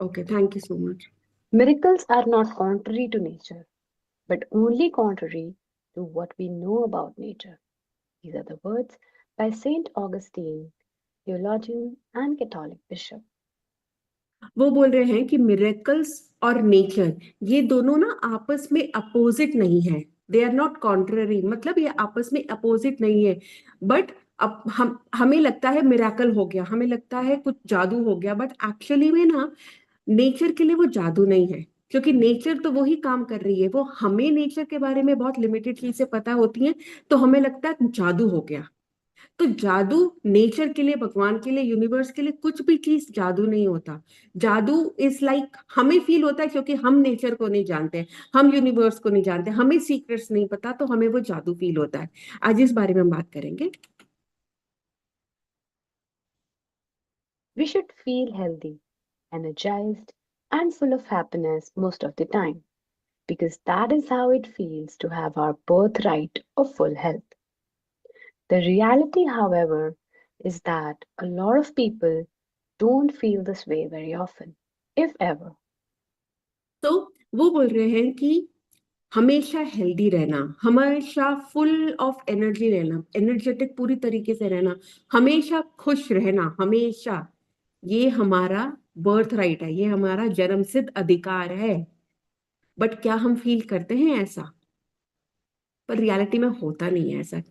Okay, thank you so much. Miracles are not contrary to nature, but only contrary to what we know about nature. These are the words by Saint Augustine, theologian and Catholic bishop. वो बोल रहे हैं कि miracles और nature ये दोनों ना आपस में अपोजिट नहीं है। दे आर नॉट कॉन्ट्ररी, मतलब ये आपस में अपोजिट नहीं है। बट अब हम हमें लगता है मिराकल हो गया, हमें लगता है कुछ जादू हो गया, बट एक्चुअली में ना नेचर के लिए वो जादू नहीं है। क्योंकि नेचर तो वही काम कर रही है, वो हमें नेचर के बारे में बहुत लिमिटेड चीजें पता होती हैं, तो हमें लगता है जादू हो गया। तो जादू नेचर के लिए, भगवान के लिए, यूनिवर्स के लिए कुछ भी चीज जादू नहीं होता। जादू इज लाइक हमें फील होता है क्योंकि हम नेचर को नहीं जानते, हम यूनिवर्स को नहीं जानते, हमें सीक्रेट्स नहीं पता, तो हमें वो जादू फील होता है। आज इस बारे में हम बात करेंगे। We should feel healthy, energized, and full of happiness most of the time because that is how it feels to have our birthright of full health. The reality, however, is that a lot of people don't feel this way very often, if ever. तो वो बोल रहे हैं कि हमेशा healthy रहना, हमेशा full of energy रहना, एनर्जेटिक पूरी तरीके से रहना, हमेशा खुश रहना, हमेशा, ये हमारा बर्थ राइट है, ये हमारा जन्मसिद्ध अधिकार है। बट क्या हम फील करते हैं ऐसा? पर रियलिटी में होता नहीं है ऐसा।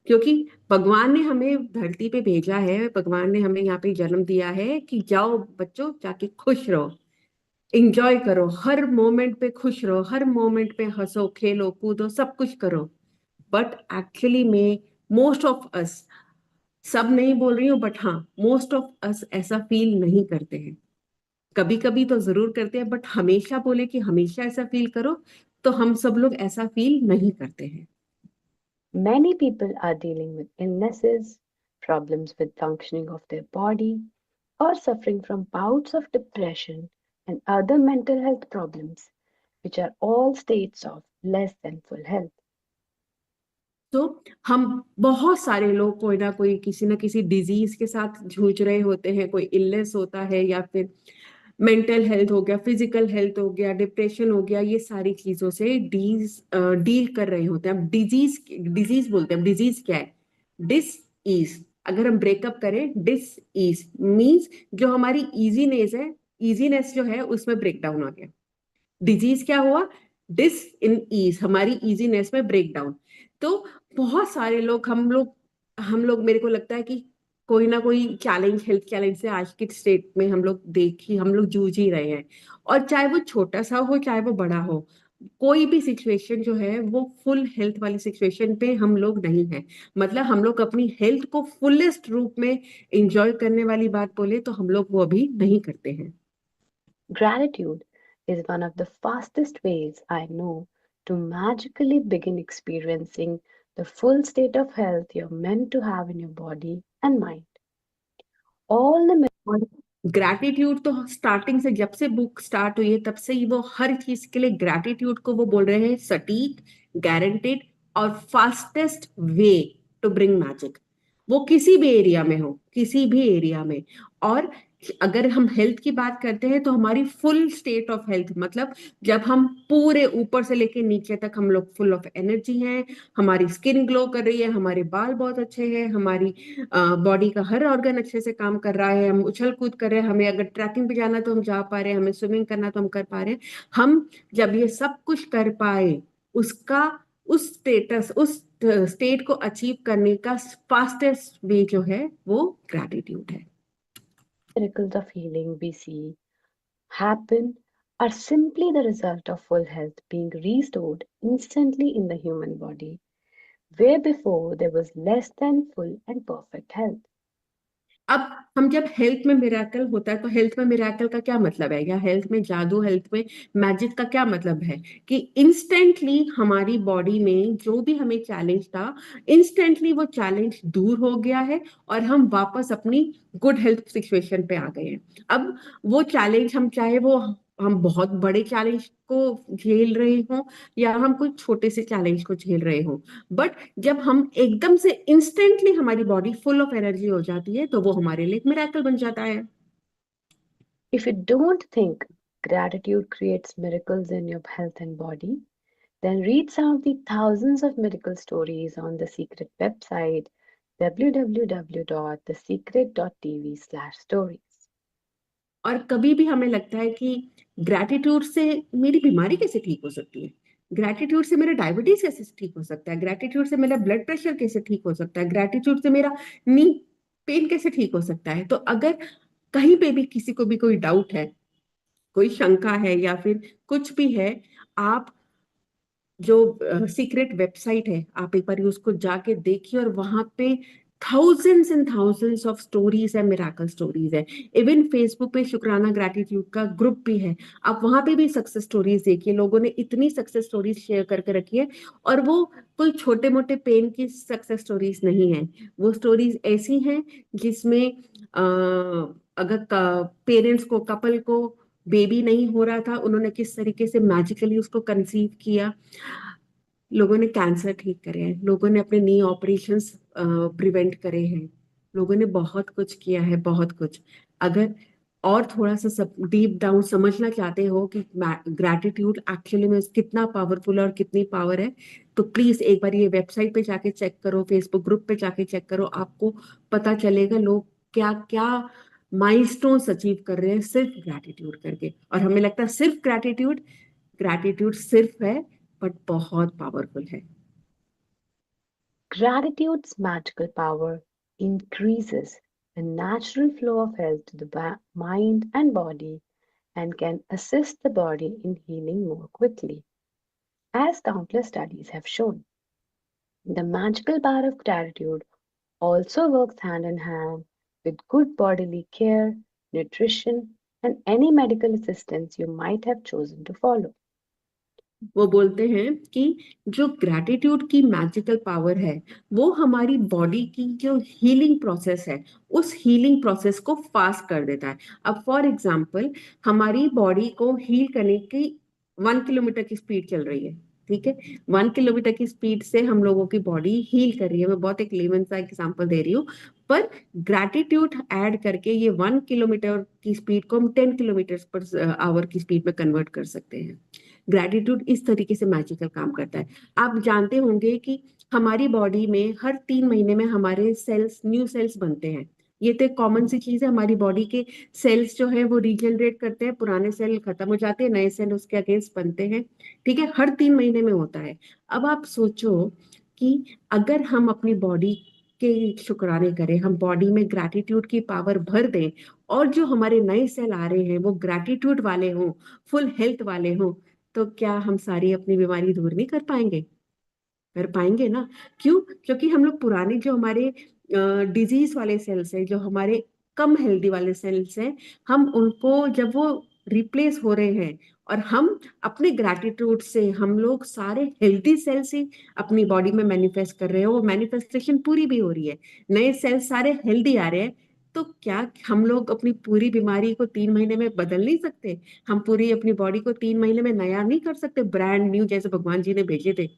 क्योंकि भगवान ने हमें धरती पे भेजा है, भगवान ने हमें यहाँ पे जन्म दिया है कि जाओ बच्चों, जाके खुश रहो, इंजॉय करो, हर मोमेंट पे खुश रहो, हर मोमेंट पे हंसो, खेलो, कूदो, सब कुछ करो। बट एक्चुअली में मोस्ट ऑफ अस, सब नहीं बोल रही हूँ बट हाँ, मोस्ट ऑफ अस ऐसा फील नहीं करते हैं। कभी कभी तो जरूर करते हैं, बट हमेशा बोले कि हमेशा ऐसा फील करो, तो हम सब लोग ऐसा फील नहीं करते हैं। Many people are dealing with illnesses, problems with functioning of their body, or suffering from bouts of depression and other mental health problems, which are all states of less than full health. तो हम बहुत सारे लोग कोई ना कोई किसी ना किसी डिजीज के साथ जूझ रहे होते हैं, कोई इलनेस होता है, या फिर मेंटल हेल्थ हो गया, फिजिकल हेल्थ हो गया, डिप्रेशन हो गया, ये सारी चीजों से डील कर रहे होते हैं। अब डिजीज डिजीज बोलते हैं, डिजीज क्या है? Dis ease. अगर हम ब्रेकअप करें, डिस ईज मीन्स जो हमारी इजीनेस है, इजीनेस जो है उसमें ब्रेकडाउन आ गया। डिजीज क्या हुआ? डिस इन ईज, हमारी इजीनेस में ब्रेकडाउन। तो बहुत सारे लोग, हम लोग मेरे को लगता है कि कोई ना कोई चैलेंज, हेल्थ चैलेंज से आज के स्टेट में हम लोग जूझ ही रहे हैं। और चाहे वो छोटा सा हो, चाहे वो बड़ा हो, कोई भी सिचुएशन जो है वो फुल हेल्थ वाली सिचुएशन पे हम लोग नहीं है। मतलब हम लोग अपनी हेल्थ को फुलेस्ट रूप में इंजॉय करने वाली बात बोले तो हम लोग वो अभी नहीं करते हैं। Gratitude is one of the fastest ways I know to magically begin experiencing the full state of health you're meant to have in your body and mind. All the और ग्रैटिट्यूड तो स्टार्टिंग से, जब से book start हुई है तब से ही वो हर चीज के लिए ग्रैटिट्यूड को वो बोल रहे हैं सटीक, गारंटेड और fastest way to bring magic. वो किसी भी एरिया में हो, किसी भी एरिया में। और अगर हम हेल्थ की बात करते हैं तो हमारी फुल स्टेट ऑफ हेल्थ, मतलब जब हम पूरे ऊपर से लेके नीचे तक हम लोग फुल ऑफ एनर्जी हैं, हमारी स्किन ग्लो कर रही है, हमारे बाल बहुत अच्छे हैं, हमारी बॉडी का हर ऑर्गन अच्छे से काम कर रहा है, हम उछल कूद कर रहे हैं, हमें अगर ट्रैकिंग पे जाना तो हम जा पा रहे हैं, हमें स्विमिंग करना तो हम कर पा रहे हैं। हम जब ये सब कुछ कर पाए, उसका उस स्टेटस, उस स्टेट को अचीव करने का फास्टेस्ट वे जो है वो ग्रैटिट्यूड है। miracles of healing we see happen are simply the result of full health being restored instantly in the human body, where before there was less than full and perfect health. अब हम जब health में miracle होता है तो health में miracle का क्या मतलब है, या हेल्थ में जादू, हेल्थ में मैजिक का क्या मतलब है? कि इंस्टेंटली हमारी बॉडी में जो भी हमें चैलेंज था, इंस्टेंटली वो चैलेंज दूर हो गया है और हम वापस अपनी गुड हेल्थ सिचुएशन पे आ गए हैं। अब वो चैलेंज, हम चाहे वो हम बहुत बड़े चैलेंज को झेल रहे हो या हम कोई छोटे से चैलेंज को झेल रहे हो, बट जब हम एकदम से इंस्टेंटली हमारी बॉडी फुल ऑफ एनर्जी हो जाती है तो वो हमारे लिए एक मिराकल बन जाता है। If you don't think gratitude creates miracles in your health and body, then read some of the thousands of miracle stories on the Secret website www.thesecret.tv/stories. और कभी भी हमें लगता है कि ग्रैटिट्यूड से मेरी बीमारी कैसे ठीक हो सकती है, ग्रैटिट्यूड से मेरा डायबिटीज कैसे ठीक हो सकता है, ग्रैटिट्यूड से मेरा ब्लड प्रेशर कैसे ठीक हो सकता है, ग्रैटिट्यूड से मेरा नी पेन कैसे ठीक हो सकता है। तो अगर कहीं पे भी किसी को भी कोई डाउट है, कोई शंका है या फिर कुछ भी है, आप जो सीक्रेट वेबसाइट है आप एक बार उसको जाके देखिए, और वहां पे thousands and thousands of stories है, मिराकल स्टोरीज है। इवन फेसबुक पे शुक्राना ग्रैटिट्यूड का ग्रुप भी है, आप वहां पे भी सक्सेस स्टोरीज देखिए। लोगों ने इतनी सक्सेस स्टोरीज शेयर करके रखी है, और वो कोई छोटे मोटे पेन की सक्सेस स्टोरीज नहीं है। वो स्टोरीज ऐसी हैं जिसमें अगर पेरेंट्स को, कपल को बेबी नहीं हो रहा था, उन्होंने किस तरीके से मैजिकली उसको कंसीव किया। लोगों ने कैंसर ठीक करे हैं, लोगों ने अपने नी ऑपरेशंस प्रिवेंट करे हैं, लोगों ने बहुत कुछ किया है, बहुत कुछ। अगर और थोड़ा सा सब डीप डाउन समझना चाहते हो कि ग्रैटिट्यूड एक्चुअली में कितना पावरफुल है और कितनी पावर है, तो प्लीज एक बार ये वेबसाइट पे जाके चेक करो, फेसबुक ग्रुप पे जाके चेक करो, आपको पता चलेगा लोग क्या क्या माइलस्टोन्स अचीव कर रहे हैं सिर्फ ग्रैटिट्यूड करके। और हमें लगता है सिर्फ ग्रैटिट्यूड, ग्रैटिट्यूड सिर्फ है, बट बहुत पावरफुल है। Gratitude's magical power increases the natural flow of health to the mind and body and can assist the body in healing more quickly, as countless studies have shown. The magical power of gratitude also works hand in hand with good bodily care, nutrition, and any medical assistance you might have chosen to follow. वो बोलते हैं कि जो gratitude की magical power है, वो हमारी body की जो हीलिंग प्रोसेस है, उस हीलिंग प्रोसेस को फास्ट कर देता है। अब फॉर एग्जांपल, हमारी बॉडी को हील करने की 1 किलोमीटर की स्पीड चल रही है, ठीक है। 1 किलोमीटर की स्पीड से हम लोगों की बॉडी हील कर रही है। मैं बहुत एक लेमन सा एग्जांपल दे रही हूँ, पर ग्रैटिट्यूड ऐड करके ये 1 किलोमीटर की स्पीड को हम 10 किलोमीटर पर आवर की स्पीड में कन्वर्ट कर सकते हैं। ग्रैटिट्यूड इस तरीके से मैजिकल काम करता है। आप जानते होंगे कि हमारी बॉडी में हर 3 महीने में हमारे सेल्स, न्यू सेल्स बनते हैं। ये तो एक कॉमन सी चीज है, हमारी बॉडी के सेल्स जो है वो रीजनरेट करते हैं, पुराने सेल खत्म हो जाते हैं, नए सेल उसके अगेंस्ट बनते हैं, ठीक है। हर 3 महीने में होता है। अब आप सोचो कि अगर हम अपनी बॉडी के शुक्राने करें, हम बॉडी में ग्रैटिट्यूड की पावर भर दें, और जो हमारे नए सेल आ रहे हैं वो ग्रैटिट्यूड वाले हों, फुल हेल्थ वाले हों, तो क्या हम सारी अपनी बीमारी दूर नहीं कर पाएंगे? कर पाएंगे ना। क्यों? क्योंकि हम लोग पुराने जो हमारे डिजीज वाले सेल्स हैं, जो हमारे कम हेल्दी वाले सेल्स हैं, हम उनको जब वो रिप्लेस हो रहे हैं, और हम अपने ग्रैटिट्यूड से हम लोग सारे हेल्दी सेल्स ही अपनी बॉडी में मैनिफेस्ट कर रहे हैं, वो मैनिफेस्टेशन पूरी भी हो रही है, नए सेल्स सारे हेल्दी आ रहे हैं। तो क्या हम लोग अपनी पूरी बीमारी को 3 महीने में बदल नहीं सकते? हम पूरी अपनी बॉडी को 3 महीने में नया नहीं कर सकते, ब्रांड न्यू, जैसे भगवान जी ने भेजे थे?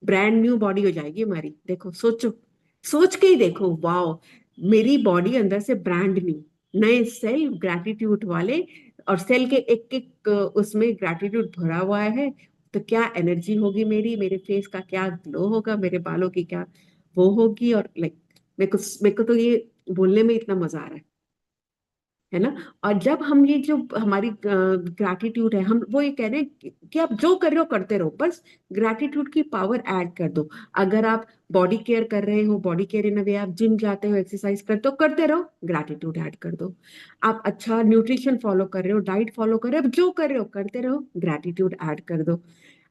ब्रांड न्यू बॉडी हो जाएगी हमारी। देखो, सोचो, सोच के ही देखो, वाओ, मेरी बॉडी अंदर से ब्रांड न्यू, नए सेल ग्रैटिट्यूड वाले, और सेल के एक एक उसमें ग्रैटिट्यूड भरा हुआ है। तो क्या एनर्जी होगी मेरी, मेरे फेस का क्या ग्लो होगा, मेरे बालों की क्या वो होगी। और लाइक मेरे को तो ये बोलने में इतना मजा आ रहा है ना। और जब हम ये जो हमारी ग्रैटिट्यूड है, हम वो ये कह रहे हैं कि आप जो कर रहे हो करते रहो, बस ग्रैटिट्यूड की पावर ऐड कर दो। अगर आप बॉडी केयर कर रहे हो, बॉडी केयर इन अ वे, आप जिम जाते हो, एक्सरसाइज करते हो, करते रहो, ग्रैटिट्यूड ऐड कर दो। आप अच्छा न्यूट्रिशन फॉलो कर रहे हो, डाइट फॉलो कर रहे हो, जो कर रहे हो करते रहो, ग्रैटिट्यूड ऐड कर दो।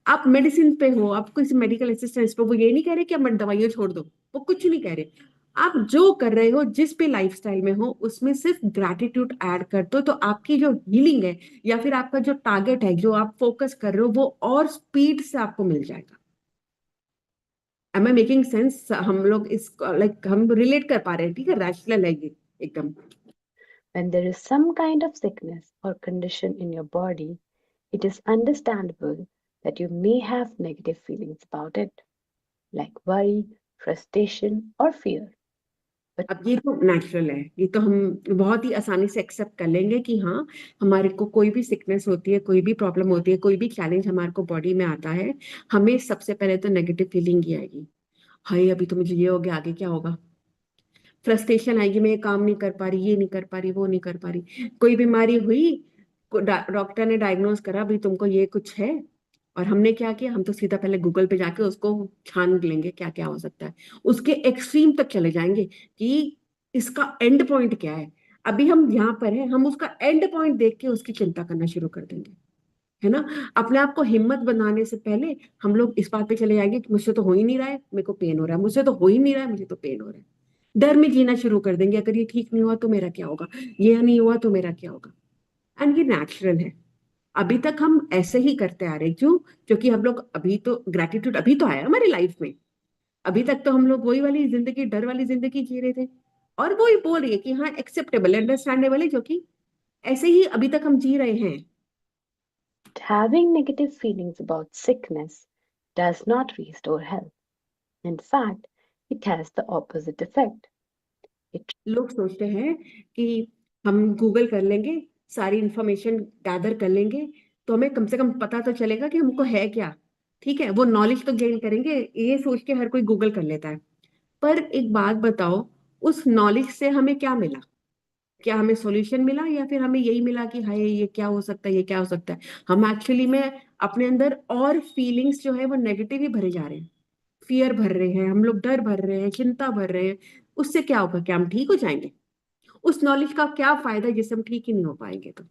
आप मेडिसिन पे हो, आप किसी मेडिकल असिस्टेंस पे, वो ये नहीं कह रहे कि आप दवाइयां छोड़ दो, वो कुछ नहीं कह रहे। आप जो कर रहे हो, जिस भी लाइफस्टाइल में हो, उसमें सिर्फ ग्रैटिट्यूड ऐड कर दो, तो आपकी जो हीलिंग है या फिर आपका जो टारगेट है, जो आप फोकस कर रहे हो, वो और स्पीड से आपको मिल जाएगा। Am I making sense? हम लोग इस लाइक हम रिलेट कर पा रहे हैं, ठीक है, रैशनल है ये एकदम। When there is some kind of sickness or condition in your body, it is understandable that you may have negative feelings about it, like worry, frustration, or fear. But अब ये तो नेचुरल है, ये तो हम बहुत ही आसानी से एक्सेप्ट कर लेंगे कि हाँ, हमारे को कोई भी सिकनेस होती है, कोई भी प्रॉब्लम होती है, कोई भी चैलेंज हमारे को बॉडी में आता है, हमें सबसे पहले तो नेगेटिव फीलिंग ही आएगी। हाय, अभी तो मुझे ये हो गया, आगे क्या होगा। फ्रस्ट्रेशन आएगी, मैं ये काम नहीं कर पा रही, ये नहीं कर पा रही, वो नहीं कर पा रही। कोई बीमारी हुई, डॉक्टर ने डायग्नोज करा भाई तुमको ये कुछ है, और हमने क्या किया, हम तो सीधा पहले गूगल पे जाके उसको छान लेंगे क्या क्या हो सकता है। उसके एक्सट्रीम तक चले जाएंगे कि इसका एंड पॉइंट क्या है। अभी हम यहाँ पर हैं, हम उसका एंड पॉइंट देख के उसकी चिंता करना शुरू कर देंगे, है ना। अपने आप को हिम्मत बनाने से पहले हम लोग इस बात पे चले जाएंगे कि मुझसे तो हो ही नहीं रहा है, मेरे को पेन हो रहा है, मुझसे तो हो ही नहीं रहा है, मुझे तो पेन हो रहा है। डर में जीना शुरू कर देंगे, अगर ये ठीक नहीं हुआ तो मेरा क्या होगा, ये नहीं हुआ तो मेरा क्या होगा। एंड ये नेचुरल है। अभी तक हम ऐसे ही करते आ रहे, क्यों? क्योंकि हम लोग अभी तो ग्रेटिट्यूड अभी तो आया हमारी लाइफ में। अभी तक तो हम लोग वही वाली जिंदगी, डर वाली जिंदगी जी रहे थे, और वो ही बोल रही है कि हाँ एक्सेप्टेबल, अंडरस्टैंडेबल है, जो कि ऐसे ही अभी तक हम जी रहे हैं। having negative feelings about sickness does not restore health. In fact, it has the opposite effect. It लोग सोचते हैं कि हम गूगल कर लेंगे, सारी इंफॉर्मेशन गैदर कर लेंगे, तो हमें कम से कम पता तो चलेगा कि हमको है क्या। ठीक है, वो नॉलेज तो गेन करेंगे, ये सोच के हर कोई गूगल कर लेता है। पर एक बात बताओ, उस नॉलेज से हमें क्या मिला? क्या हमें सॉल्यूशन मिला, या फिर हमें यही मिला कि हाय ये क्या हो सकता है, ये क्या हो सकता है। हम एक्चुअली में अपने अंदर और फीलिंग्स जो है वो नेगेटिव ही भरे जा रहे हैं। फियर भर रहे हैं हम लोग, डर भर रहे हैं, चिंता भर रहे हैं। उससे क्या होगा, क्या हम ठीक हो जाएंगे? उस नॉलेज का क्या फायदा जिससे हम ठीक ही नहीं हो पाएंगे तो?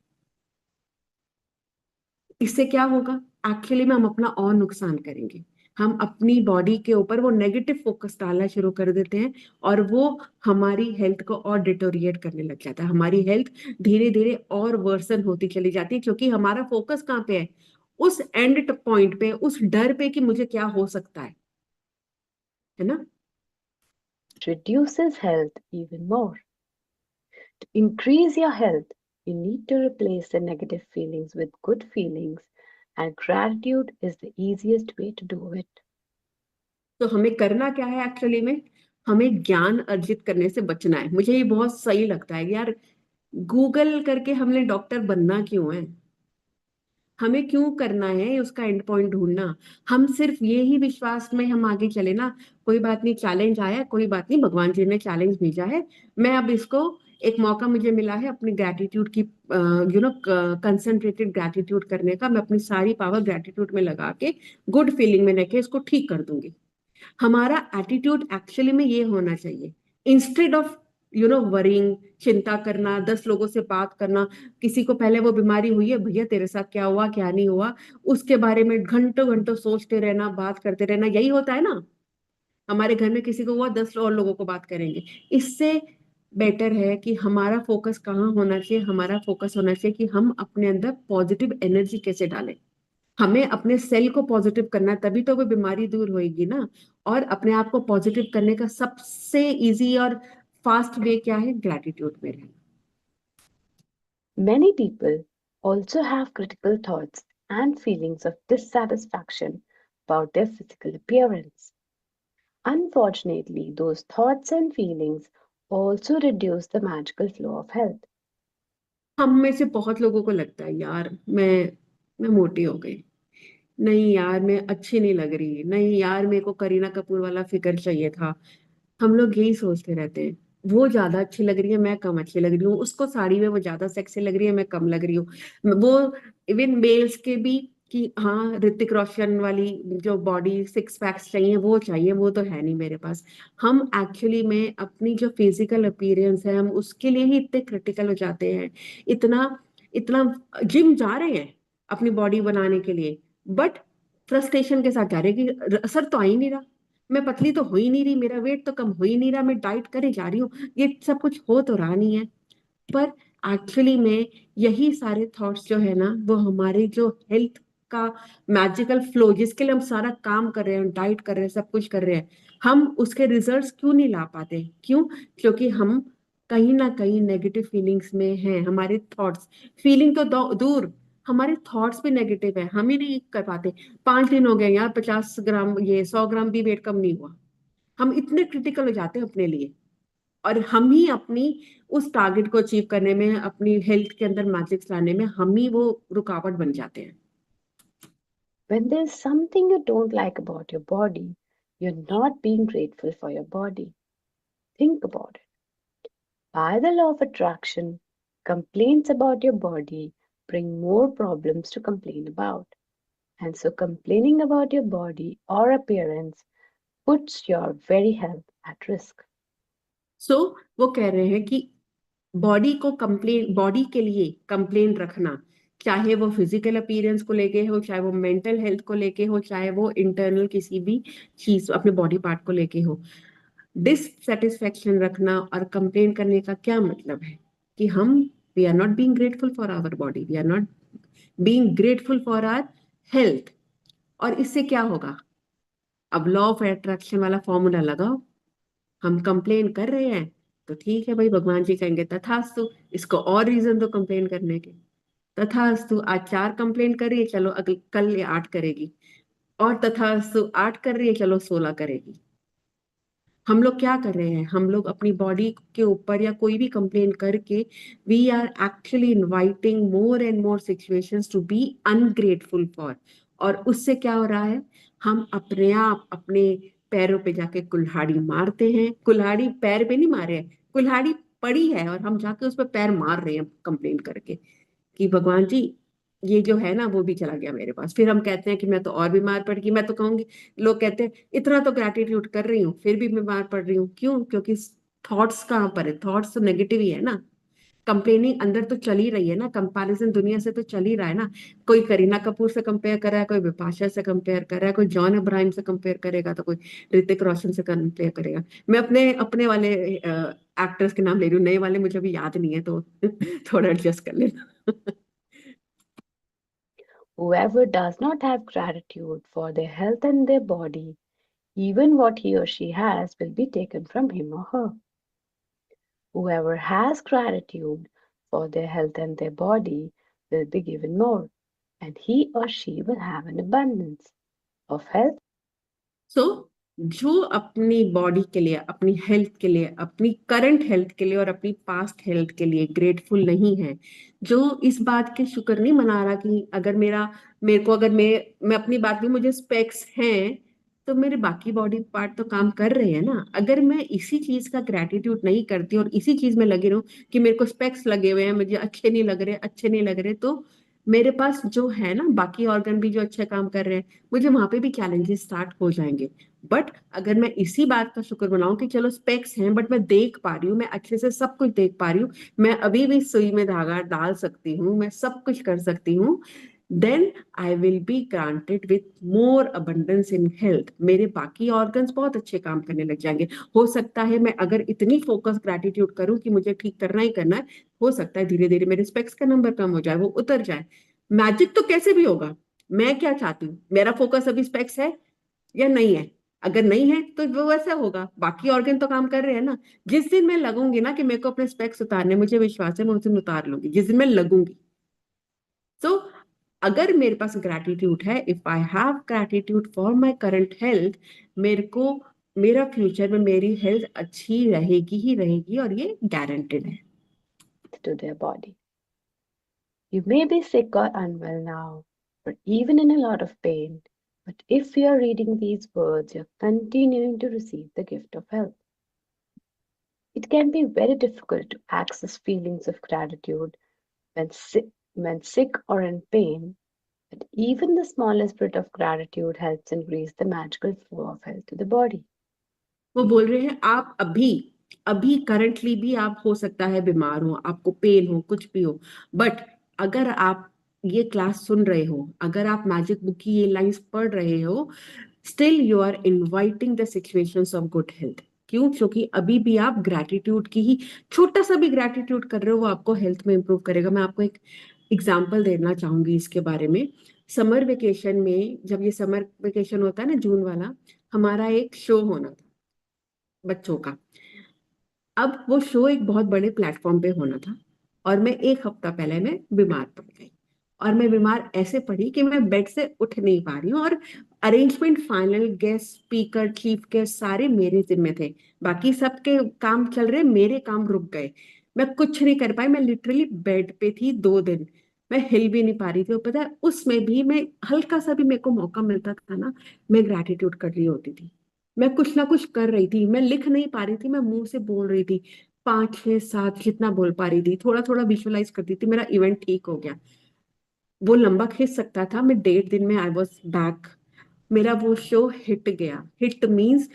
इससे क्या होगा, एक्चुअली में हम अपना और नुकसान करेंगे। हम अपनी बॉडी के ऊपर वो नेगेटिव फोकस डालना शुरू कर देते हैं, और वो हमारी हेल्थ को और डिटोरिएट करने लग जाता है। हमारी हेल्थ धीरे धीरे और वर्सन होती चली जाती है, क्योंकि हमारा फोकस कहाँ पे है? उस एंड पॉइंट पे, उस डर पे कि मुझे क्या हो सकता है ना। reduces health even more. To increase your health, you need to replace the negative feelings with good feelings, and gratitude is the easiest way to do it. तो हमें करना क्या है एक्चुअली में? हमें ज्ञान अर्जित करने से बचना है। मुझे ये बहुत सही लगता है यार, गूगल करके हमने डॉक्टर बनना क्यों है? हमें क्यों करना है उसका एंड पॉइंट ढूंढना? हम सिर्फ ये ही विश्वास में हम आगे चले ना, कोई बात नहीं, चैलेंज आया, कोई बात नहीं, भगवान जी ने चैलेंज भेजा है, मैं अब इसको, एक मौका मुझे मिला है अपनी ग्रेटिट्यूड की, कंसंट्रेटेड ग्रेटिट्यूड करने का, मैं अपनी सारी पावर ग्रेटिट्यूड में लगा के गुड फीलिंग में लेके इसको ठीक कर दूंगी। हमारा एटीट्यूड एक्चुअली में ये होना चाहिए, इंस्टेड ऑफ वरिंग, चिंता करना, 10 लोगों से बात करना। किसी को पहले वो बीमारी हुई है, भैया तेरे साथ क्या हुआ क्या नहीं हुआ, उसके बारे में घंटों घंटों सोचते रहना, बात करते रहना, यही होता है ना। हमारे घर में किसी को हुआ, 10 और लोगों को बात करेंगे। इससे बेटर है कि हमारा फोकस कहाँ होना चाहिए, हमारा फोकस होना चाहिए कि हम अपने अंदर पॉजिटिव एनर्जी कैसे डालें। हमें अपने सेल को पॉजिटिव करना है, तभी तो वो बीमारी दूर होएगी ना। और अपने आप को पॉजिटिव करने का सबसे इजी और फास्ट वे क्या है? ग्रेटिट्यूड में रहना। Many people also have critical thoughts and feelings of dissatisfaction about their physical appearance. Unfortunately, those thoughts and feelings also reduce the magical flow of health. हम में से बहुत लोगों को लगता है यार, मैं मोटी हो गई, नहीं यार मैं अच्छी नहीं लग रही, नहीं यार मेरे को करीना कपूर वाला फिगर चाहिए था। हम लोग यही सोचते रहते हैं। वो ज्यादा अच्छी लग रही है, मैं कम अच्छी लग रही हूँ, उसको साड़ी में वो ज्यादा सेक्सी लग रही है, मैं कम लग रही हूँ। वो इवन मेल्स के भी, कि हाँ ऋतिक रोशन वाली जो बॉडी, सिक्स पैक्स चाहिए, वो चाहिए, वो तो है नहीं मेरे पास। हम एक्चुअली में अपनी जो फिजिकल अपीयरेंस है, हम उसके लिए ही इतने क्रिटिकल हो जाते हैं, इतना इतना जिम जा रहे हैं अपनी बॉडी बनाने के लिए, बट फ्रस्ट्रेशन के साथ जा रहे हैं कि असर तो आ ही नहीं रहा, मैं पतली तो हो ही नहीं रही, मेरा वेट तो कम हो ही नहीं रहा, मैं डाइट करे जा रही हूँ, ये सब कुछ हो तो रहा नहीं है। पर एक्चुअली में यही सारे थॉट्स जो है ना, वो हमारे जो हेल्थ का मैजिकल फ्लो, जिसके लिए हम सारा काम कर रहे हैं, डाइट कर रहे हैं, सब कुछ कर रहे हैं, हम उसके रिजल्ट्स क्यों नहीं ला पाते? क्यों? क्योंकि हम कहीं ना कहीं नेगेटिव फीलिंग्स में हैं। हमारे थॉट्स, फीलिंग तो दूर, हमारे थॉट्स भी नेगेटिव है, हम ही नहीं कर पाते। 5 दिन हो गए यार, 50 ग्राम, ये 100 ग्राम भी वेट कम नहीं हुआ। हम इतने क्रिटिकल हो जाते हैं अपने लिए। और हम ही अपनी उस टारगेट को अचीव करने में, अपनी हेल्थ के अंदर मैजिक्स लाने में हम ही वो रुकावट बन जाते हैं। When there's something you don't like about your body, you're not being grateful for your body. Think about it. By the law of attraction, complaints about your body bring more problems to complain about. And so, complaining about your body or appearance puts your very health at risk. सो वो कह रहे हैं कि body के लिए complain रखना, चाहे वो फिजिकल अपीयरेंस को लेके हो, चाहे वो मेंटल हेल्थ को लेके हो, चाहे वो इंटरनल किसी भी चीज अपने बॉडी पार्ट को लेके हो, डिससेटिस्फेक्शन रखना और कंप्लेन करने का क्या मतलब है? कि हम we are not being grateful for our body, we are not being grateful for our health. और इससे क्या होगा? अब लॉ ऑफ अट्रैक्शन वाला फॉर्मूला लगाओ। हम कंप्लेन कर रहे हैं तो ठीक है भाई, भगवान जी कहेंगे तथास्तु, इसको और रीजन दो कंप्लेन करने के। तथास्तु, आज 4 कंप्लेन कर रही है, चलो अगले कल ये 8 करेगी। और तथास्तु, 8 कर रही है, चलो 16 करेगी। हम लोग क्या कर रहे हैं? हम लोग अपनी बॉडी के ऊपर या कोई भी कंप्लेन करके we are actually inviting more and more situations to be ungrateful for. और उससे क्या हो रहा है? हम अपने आप अपने पैरों पे जाके कुल्हाड़ी मारते हैं। कुल्हाड़ी पैर पे नहीं मारे हैं, कुल्हाड़ी पड़ी है और हम जाके उस पर पैर मार रहे हैं कंप्लेन करके कि भगवान जी ये जो है ना वो भी चला गया मेरे पास। फिर हम कहते हैं कि मैं तो और बीमार पड़ गई। मैं तो कहूंगी, लोग कहते हैं इतना तो ग्रैटिट्यूड कर रही हूँ फिर भी बीमार पड़ रही हूँ। क्यों? क्योंकि थॉट्स कहाँ पर है? थॉट्स तो नेगेटिव ही है ना। कंप्लेनिंग अंदर तो चल ही रही है ना, कंपैरिजन दुनिया से तो चल ही रहा है ना। कोई करीना कपूर से कंपेयर कर रहा है, कोई बिपाशा से कंपेयर कर रहा है, कोई जॉन अब्राहम से कंपेयर करेगा तो कोई ऋतिक रोशन से कंपेयर करेगा। मैं अपने अपने वाले एक्टर्स के नाम ले रही हूँ, नए वाले मुझे अभी याद नहीं है तो थोड़ा एडजस्ट कर लेना। Whoever does not have gratitude for their health and their body, even what he or she has will be taken from him or her. Whoever has gratitude for their health and their body will be given more, and he or she will have an abundance of health. सो जो अपनी body के लिए, अपनी health के लिए, अपनी current health के लिए और अपनी पास्ट हेल्थ के लिए ग्रेटफुल नहीं है, जो इस बात के शुक्र नहीं मना रहा कि अगर मेरे को, अगर मैं अपनी बात भी, मुझे स्पेक्स हैं तो मेरे बाकी बॉडी पार्ट तो काम कर रहे हैं ना। अगर मैं इसी चीज का ग्रेटिट्यूड नहीं करती और इसी चीज में लगी रहूं कि मेरे को स्पेक्स लगे हुए हैं, मुझे अच्छे नहीं लग रहे, अच्छे नहीं लग रहे, तो मेरे पास जो है ना बाकी ऑर्गन भी जो अच्छे काम कर रहे हैं, मुझे वहां पे भी चैलेंजेस स्टार्ट हो जाएंगे। बट अगर मैं इसी बात का शुक्र मनाऊं कि चलो स्पेक्स हैं बट मैं देख पा रही हूँ, मैं अच्छे से सब कुछ देख पा रही हूँ, मैं अभी भी सुई में धागा डाल सकती हूँ, मैं सब कुछ कर सकती हूँ, then I will be granted with more abundance in health. मेरे बाकी ऑर्गन्स बहुत अच्छे काम करने लग जाएंगे। हो सकता है मैं अगर इतनी फोकस ग्रेटिट्यूड करूं कि मुझे ठीक करना ही करना है, हो सकता है धीरे धीरे मेरे स्पेक्स का नंबर कम हो जाए, वो उतर जाए। मैजिक तो कैसे भी होगा। मैं क्या चाहती हूँ, मेरा फोकस अभी स्पेक्स है या नहीं है? अगर नहीं है तो वो वैसा होगा, बाकी ऑर्गन तो काम कर रहे हैं ना। जिस दिन मैं लगूंगी ना कि मेरे को अपने स्पेक्स उतारने, मुझे विश्वास है मैं उस दिन उतार लूंगी, जिस दिन मैं लगूंगी। सो अगर मेरे पास ग्रैटिट्यूड है, if I have gratitude for my current health, मेरे को मेरा फ्यूचर में मेरी हेल्थ अच्छी रहेगी ही रहेगी, और ये गारंटेड है। To their body. You may be sick or unwell now, or even in a lot of pain, but if you are reading these words, you're continuing to receive the gift of health. It can be very difficult to access feelings of gratitude when sick or in pain, but even the smallest bit of gratitude helps increase the magical flow of health to the body. वो बोल रहे हैं आप अभी अभी currently भी आप हो सकता है बीमार हो, आपको पेन हो, कुछ भी हो, बट अगर आप ये क्लास सुन रहे हो, अगर आप मैजिक बुक की ये लाइंस पढ़ रहे हो, still you are inviting the situations of good health. क्यों? क्योंकि अभी भी आप ग्रैटिट्यूड की ही, छोटा सा भी ग्रैटिट्यूड कर रहे हो, वो आपको हेल्थ में इंप्रूव करेगा। मैं आपको एक एग्जाम्पल देना चाहूंगी इसके बारे में। समर वेकेशन में, जब ये समर वेकेशन होता है ना जून वाला, हमारा एक शो होना था बच्चों का। अब वो शो एक बहुत बड़े प्लेटफॉर्म पे होना था, और मैं एक हफ्ता पहले मैं बीमार पड़ गई। और मैं बीमार ऐसे पड़ी कि मैं बेड से उठ नहीं पा रही हूँ, और arrangement, final guest, speaker, chief guest सारे मेरे जिम्मे थे। बाकी सबके काम चल रहे, मेरे काम रुक गए। मैं कुछ नहीं कर पाई। मैं लिटरली बेड पे थी 2 दिन। मैं हिल भी नहीं पा रही थी। और पता है, उसमें भी मैं हल्का सा भी मेरे को मौका मिलता था ना, मैं ग्रैटिट्यूड कर रही होती थी। मैं कुछ ना कुछ कर रही थी। मैं लिख नहीं पा रही थी, मैं मुंह से बोल रही थी। 5 6 7 जितना बोल पा रही थी, थोड़ा थोड़ा विजुअलाइज करती थी। मेरा इवेंट ठीक हो गया। वो लंबा खींच सकता था। मैं 1.5 दिन में आई वॉज बैक। मेरा वो शो हिट गया। हिट मींस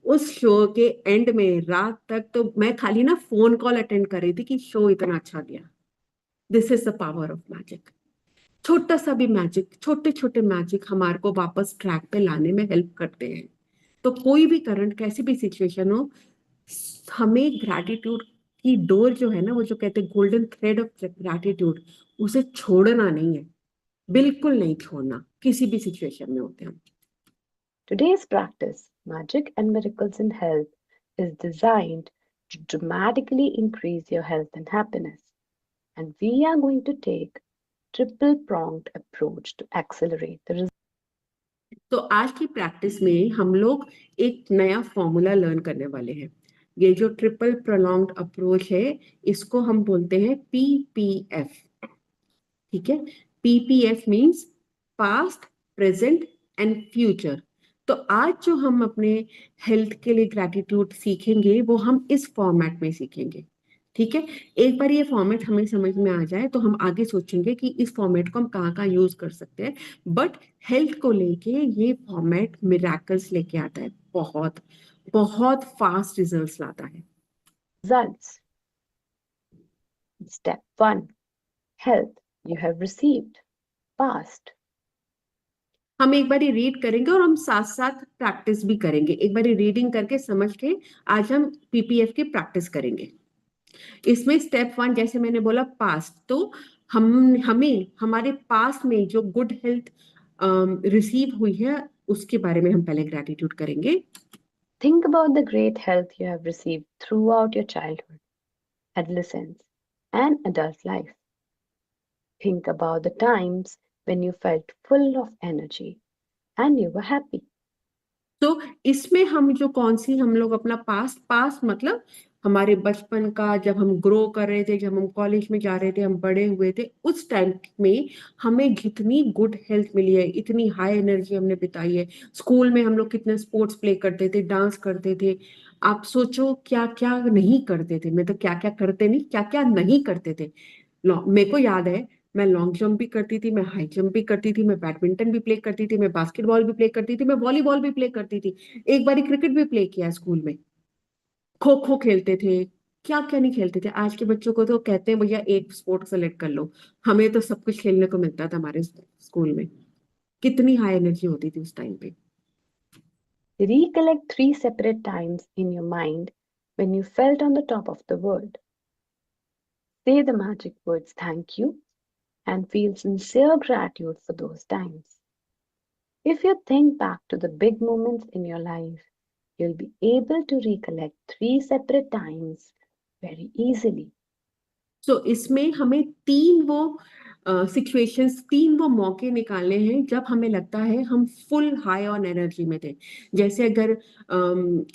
उस शो के एंड में रात तक तो मैं खाली ना फोन कॉल अटेंड कर रही थी कि शो इतना अच्छा गया। This is the power of magic. छोटा सा भी मैजिक, छोटे छोटे मैजिक हमारे को वापस ट्रैक पे लाने में हेल्प करते हैं। तो कोई भी करंट कैसी भी सिचुएशन हो, हमें ग्रैटिट्यूड की डोर जो है ना, वो जो कहते हैं गोल्डन थ्रेड ऑफ ग्रैटिट्यूड, उसे छोड़ना नहीं है। बिल्कुल नहीं छोड़ना, किसी भी सिचुएशन में होते हैं हम। Today's practice, Magic and Miracles in Health, is designed to dramatically increase your health and happiness. And we are going to take triple pronged approach to accelerate the results. तो आज की प्रैक्टिस में हम लोग एक नया फॉर्मूला लर्न करने वाले हैं। ये जो ट्रिपल प्रोलॉन्ग्ड अप्रोच है, इसको हम बोलते हैं PPF। ठीक है। PPF means past, present and future. तो आज जो हम अपने हेल्थ के लिए ग्रैटिट्यूड सीखेंगे, वो हम इस फॉर्मेट में सीखेंगे। ठीक है। एक बार ये फॉर्मेट हमें समझ में आ जाए तो हम आगे सोचेंगे कि इस फॉर्मेट को हम कहाँ कहाँ यूज कर सकते हैं। बट हेल्थ को लेके ये फॉर्मेट मिराकल्स लेके आता है। बहुत बहुत फास्ट रिजल्ट्स लाता है। Step 1, Health you have received, past. हम एक बारी रीड करेंगे और हम साथ साथ प्रैक्टिस भी करेंगे। एक बारी रीडिंग करके समझ के आज हम PPF की प्रैक्टिस करेंगे। इसमें स्टेप 1 जैसे मैंने बोला पास्ट, तो हमें हमारे पास्ट में जो गुड हेल्थ रिसीव हुई है उसके बारे में हम पहले ग्रेटिट्यूड करेंगे। Think about the great health you have received throughout your childhood, adolescence, and adult life. Think about the times when you felt full of energy and you were happy. तो इसमें हम जो कौन सी हम लोग अपना पास्ट, पास्ट मतलब हमारे बचपन का, जब हम ग्रो कर रहे थे, जब हम कॉलेज में जा रहे थे, हम बड़े हुए थे, उस टाइम में हमें जितनी गुड हेल्थ मिली है, इतनी हाई एनर्जी हमने बिताई है। स्कूल में हम लोग कितने स्पोर्ट्स प्ले करते थे, डांस करते थे। आप सोचो क्या क्या नहीं करते थे। मैं तो क्या क्या करते नहीं, क्या क्या नहीं करते थे। मेरे को याद है, मैं लॉन्ग जंप भी करती थी, मैं हाई जंप भी करती थी, मैं बैडमिंटन भी प्ले करती थी, मैं बास्केटबॉल भी प्ले करती थी, मैं वॉलीबॉल भी प्ले करती थी। एक बारी क्रिकेट भी प्ले किया स्कूल में। खो खो खेलते थे। क्या क्या नहीं खेलते थे। आज के बच्चों को तो कहते हैं भैया एक स्पोर्ट सेलेक्ट कर लो। हमें तो सब कुछ खेलने को मिलता था हमारे स्कूल में। कितनी हाई एनर्जी होती थी उस टाइम पे। Recollect 3 separate times in your mind when you felt on the top of the world. Say the magic words thank you and feel sincere gratitude for those times. If you think back to the big moments in your life, you'll be able to recollect 3 separate times very easily. सो इसमें हमें तीन वो situations, तीन वो मौके निकालने हैं जब हमें लगता है हम फुल हाई ऑन एनर्जी में थे। जैसे अगर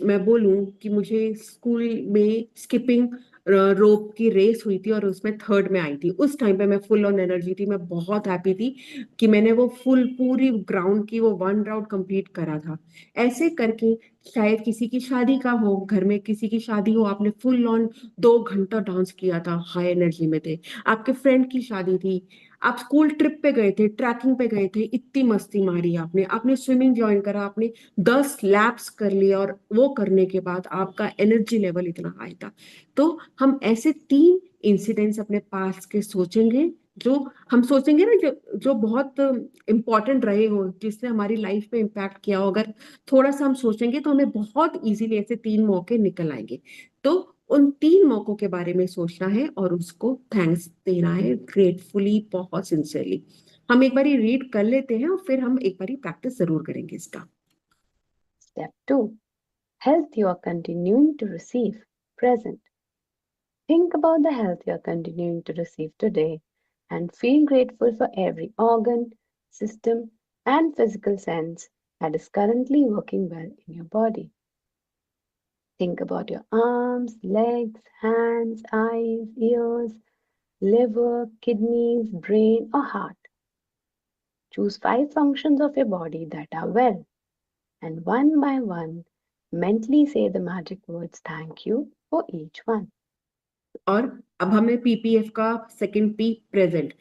मैं बोलूं कि मुझे स्कूल में स्किपिंग रोप की रेस हुई थी और उसमें थर्ड में आई थी, उस टाइम पे मैं फुल ऑन एनर्जी थी। मैं बहुत हैप्पी थी कि मैंने वो फुल पूरी ग्राउंड की वो 1 राउंड कंप्लीट करा था। ऐसे करके शायद किसी की शादी का हो, घर में किसी की शादी हो, आपने फुल ऑन 2 घंटा डांस किया था, हाई एनर्जी में थे। आपके फ्रेंड की शादी थी, आप स्कूल ट्रिप पे गए थे, ट्रैकिंग पे गए थे, इतनी मस्ती मारी आपने, आपने स्विमिंग ज्वाइन करा, आपने 10 लैप्स कर लिया और वो करने के बाद आपका एनर्जी लेवल इतना हाई था। तो हम ऐसे 3 इंसिडेंट्स अपने पास के सोचेंगे, जो हम सोचेंगे ना, जो जो बहुत इंपॉर्टेंट रहे हो, जिसने हमारी लाइफ में इम्पैक्ट किया हो। अगर थोड़ा सा हम सोचेंगे तो हमें बहुत इजीली ऐसे 3 मौके निकल आएंगे। तो उन 3 मौकों के बारे में सोचना है और उसको थैंक्स देना है ग्रेटफुली, बहुत सिंसियरली। हम एक बारी रीड कर लेते हैं और फिर हम एक बारी प्रैक्टिस जरूर करेंगे इसका। Step 2, Health you are continuing to receive, present. Think about the health you are continuing to receive today and feel grateful for every organ, system, and physical sense that is currently working well in your body. Think about your arms, legs, hands, eyes, ears, liver, kidneys, brain, or heart. Choose 5 functions of your body that are well, and one by one, mentally say the magic words thank you for each one. और अब हमें PPF का second P, present.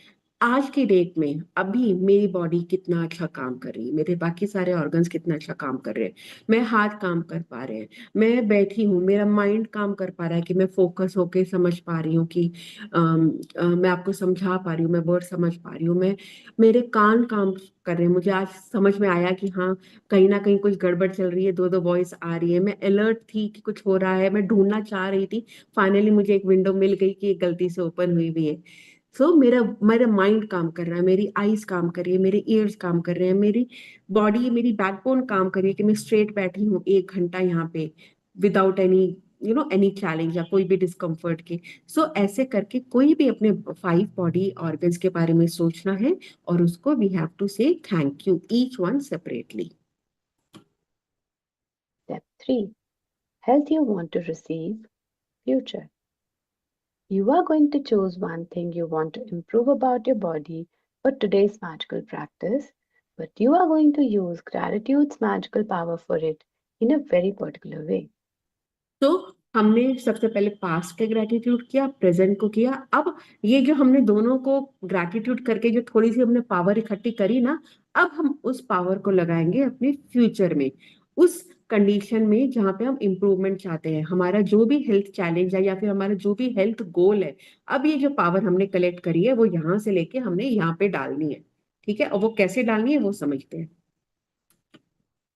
आज की date में अभी मेरी body कितना अच्छा काम कर रही है, मेरे बाकी सारे ऑर्गन्स कितना अच्छा काम कर रहे हैं, मैं हाथ काम कर पा रहे हैं, मैं बैठी हूँ, मेरा माइंड काम कर पा रहा है कि मैं फोकस होके समझ पा रही हूँ कि मैं आपको समझा पा रही हूँ, मैं वर्ड समझ पा रही हूँ, मैं मेरे कान काम कर रहे हैं, मुझे आज समझ में आया कि हाँ कहीं ना कहीं कुछ गड़बड़ चल रही है, दो दो वॉइस आ रही है, मैं अलर्ट थी कि कुछ हो रहा है, मैं ढूंढना चाह रही थी, फाइनली मुझे एक विंडो मिल गई कि एक गलती से ओपन हुई भी है। सो मेरा मेरा माइंड काम कर रहा है, मेरी आईज काम कर रही है, मेरे ईयर्स काम कर रहे हैं, मेरी बॉडी, मेरी बैकबोन काम कर रही है कि मैं स्ट्रेट बैठी हूँ 1 घंटा यहाँ पे विदाउट एनी एनी चैलेंज या कोई भी डिस्कम्फर्ट के। सो ऐसे करके कोई भी अपने 5 बॉडी ऑर्गन्स के बारे में सोचना है और उसको वी हैव टू से thank you each one separately. Step 3. Health you want to receive, future. You are going to choose one thing you want to improve about your body for today's magical practice, but you are going to use gratitude's magical power for it in a very particular way. तो हमने सबसे पहले past के gratitude किया, present को किया, अब ये जो हमने दोनों को ग्रेटिट्यूड करके जो थोड़ी सी हमने पावर इकट्ठी करी ना, अब हम उस पावर को लगाएंगे अपने फ्यूचर में, उस कंडीशन में जहां पे हम इम्प्रूवमेंट चाहते हैं, हमारा जो भी हेल्थ चैलेंज है या फिर हमारा जो भी हेल्थ गोल है, अब ये जो पावर हमने कलेक्ट करी है वो यहाँ से लेके हमने यहाँ पे डालनी है। ठीक है, और वो कैसे डालनी है वो समझते हैं।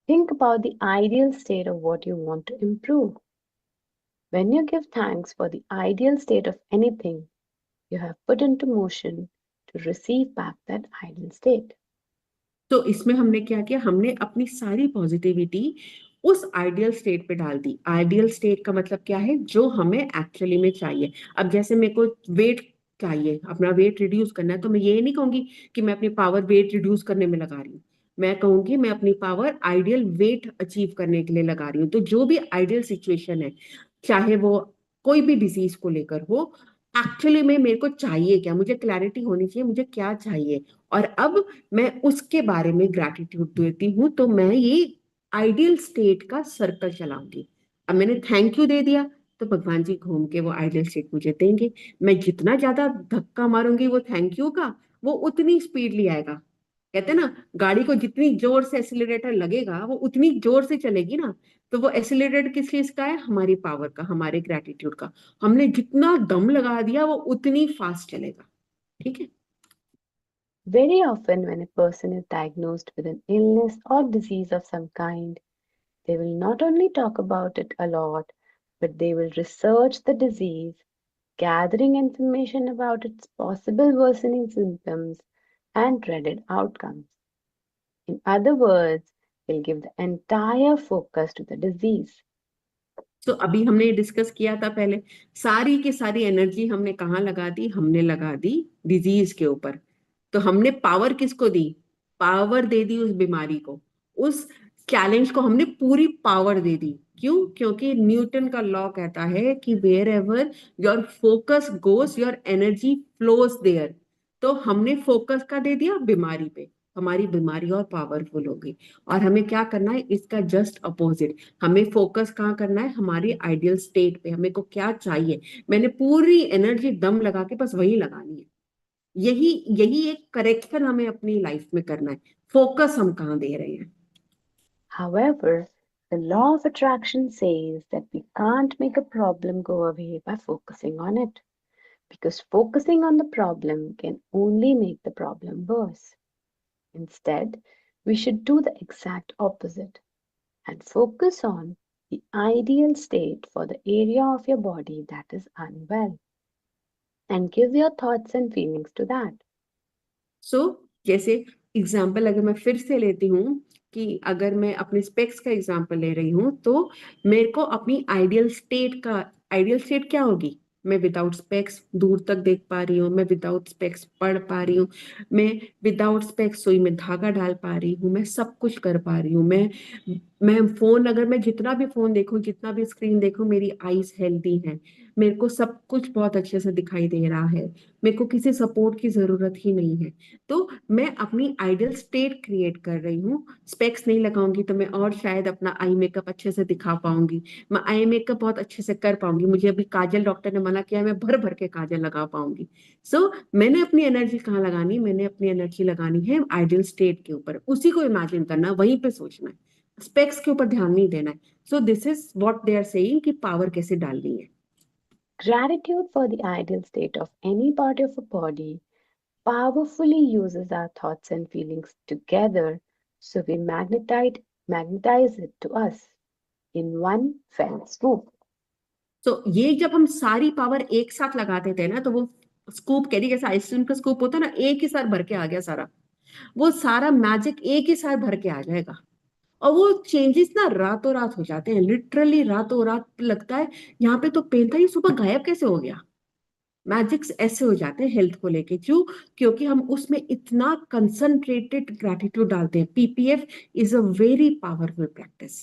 Think about the ideal state of what you want to improve. When you give thanks for the ideal state of anything, you have put into motion to receive back that ideal state. तो इसमें हमने क्या किया, हमने अपनी सारी positivity उस ideal state पे डाल दी। आइडियल स्टेट का मतलब क्या है, जो हमें एक्चुअली में चाहिए। अब जैसे मेरे को वेट चाहिए, अपना वेट रिड्यूस करना है, तो मैं ये नहीं कहूंगी कि मैं अपनी पावर वेट रिड्यूस करने में लगा रही हूँ, मैं कहूंगी मैं अपनी पावर आइडियल वेट अचीव करने के लिए लगा रही हूँ। तो जो भी आइडियल सिचुएशन है, चाहे वो कोई भी डिजीज को लेकर हो, एक्चुअली में मेरे को चाहिए क्या, मुझे क्लैरिटी होनी चाहिए मुझे क्या चाहिए, और अब मैं उसके बारे में ग्रैटिट्यूड देती हूँ, तो मैं ये आइडियल स्टेट का सर्कल चलाऊंगी। अब मैंने थैंक यू दे दिया तो भगवान जी घूम के वो आइडियल स्टेट मुझे देंगे। मैं जितना ज्यादा धक्का मारूंगी वो थैंक यू का, वो उतनी स्पीडली आएगा। कहते हैं ना, गाड़ी को जितनी जोर से एक्सीलरेटर लगेगा वो उतनी जोर से चलेगी ना। तो वो एक्सीलरेटर किस चीज का है, हमारी पावर का, हमारे ग्रैटिट्यूड का। हमने जितना दम लगा दिया वो उतनी फास्ट चलेगा। ठीक है। Very often, when a person is diagnosed with an illness or disease of some kind, they will not only talk about it a lot, but they will research the disease, gathering information about its possible worsening symptoms and dreaded outcomes. In other words, they'll give the entire focus to the disease. तो अभी हमने discuss किया था पहले, सारी की सारी energy हमने कहाँ लगा दी, हमने लगा दी डिजीज के ऊपर। तो हमने पावर किसको दी, पावर दे दी उस बीमारी को, उस चैलेंज को हमने पूरी पावर दे दी। क्यों, क्योंकि न्यूटन का लॉ कहता है कि wherever your focus goes your energy flows there. तो हमने फोकस का दे दिया बीमारी पे, हमारी बीमारी और पावरफुल हो गई। और हमें क्या करना है, इसका जस्ट अपोजिट, हमें फोकस कहाँ करना है, हमारी आइडियल स्टेट पे, हमें को क्या चाहिए, मैंने पूरी एनर्जी दम लगा के बस वही लगानी है। यही यही एक करेक्शन हमें अपनी लाइफ में करना है, फोकस हम कहाँ दे रहे हैं। However, the law of attraction says that we can't make a problem go away by focusing on it, because focusing on the problem can only make the problem worse. Instead, we should do the exact opposite and focus on the ideal state for the area of your body that is unwell and give your thoughts and feelings to that. सो जैसे example अगर मैं फिर से लेती हूँ, कि अगर मैं अपने स्पेक्स का एग्जाम्पल ले रही हूँ, तो मेरे को अपनी आइडियल स्टेट का, आइडियल स्टेट क्या होगी, मैं विदाउट स्पेक्स दूर तक देख पा रही हूँ, मैं विदाउट स्पेक्स पढ़ पा रही हूँ, मैं विदाउट स्पेक्स सुई में धागा डाल पा रही हूँ, मैं सब कुछ कर पा रही हूँ। मैं फोन, अगर मैं जितना भी फोन देखूं, जितना भी स्क्रीन देखूं, मेरी आईज हेल्दी हैं, मेरे को सब कुछ बहुत अच्छे से दिखाई दे रहा है, मेरे को किसी सपोर्ट की जरूरत ही नहीं है। तो मैं अपनी आइडियल स्टेट क्रिएट कर रही हूँ। स्पेक्स नहीं लगाऊंगी तो मैं और शायद अपना आई मेकअप अच्छे से दिखा पाऊंगी, मैं आई मेकअप बहुत अच्छे से कर पाऊंगी, मुझे अभी काजल डॉक्टर ने मना किया है, मैं भर भर के काजल लगा पाऊंगी। सो मैंने अपनी एनर्जी कहाँ लगानी, मैंने अपनी एनर्जी लगानी है आइडियल स्टेट के ऊपर, उसी को इमेजिन करना, वहीं पे सोचना है, स्पेक्स के ऊपर ध्यान नहीं देना है। So this is what they are saying कि पावर कैसे डालनी है। Gratitude for the ideal state of any part of a body powerfully uses our thoughts and feelings together, so we magnetize it to us in one fell swoop. तो ये जब हम सारी power एक साथ लगाते थे ना, तो वो स्कूप कैरी, जैसे आइसक्रीम का स्कूप होता है ना, एक ही साथ भर के आ गया सारा, वो सारा मैजिक एक ही साथ भर के आ जाएगा। और वो चेंजेस ना रातों रात हो जाते हैं, लिटरली रातों रात लगता है यहाँ पे तो पेन था, ये सुबह गायब कैसे हो गया। मैजिक्स ऐसे हो जाते हैं हेल्थ को लेके, क्यों? क्योंकि हम उसमें इतना कंसंट्रेटेड ग्रेटिट्यूड डालते हैं। PPF is a very powerful practice.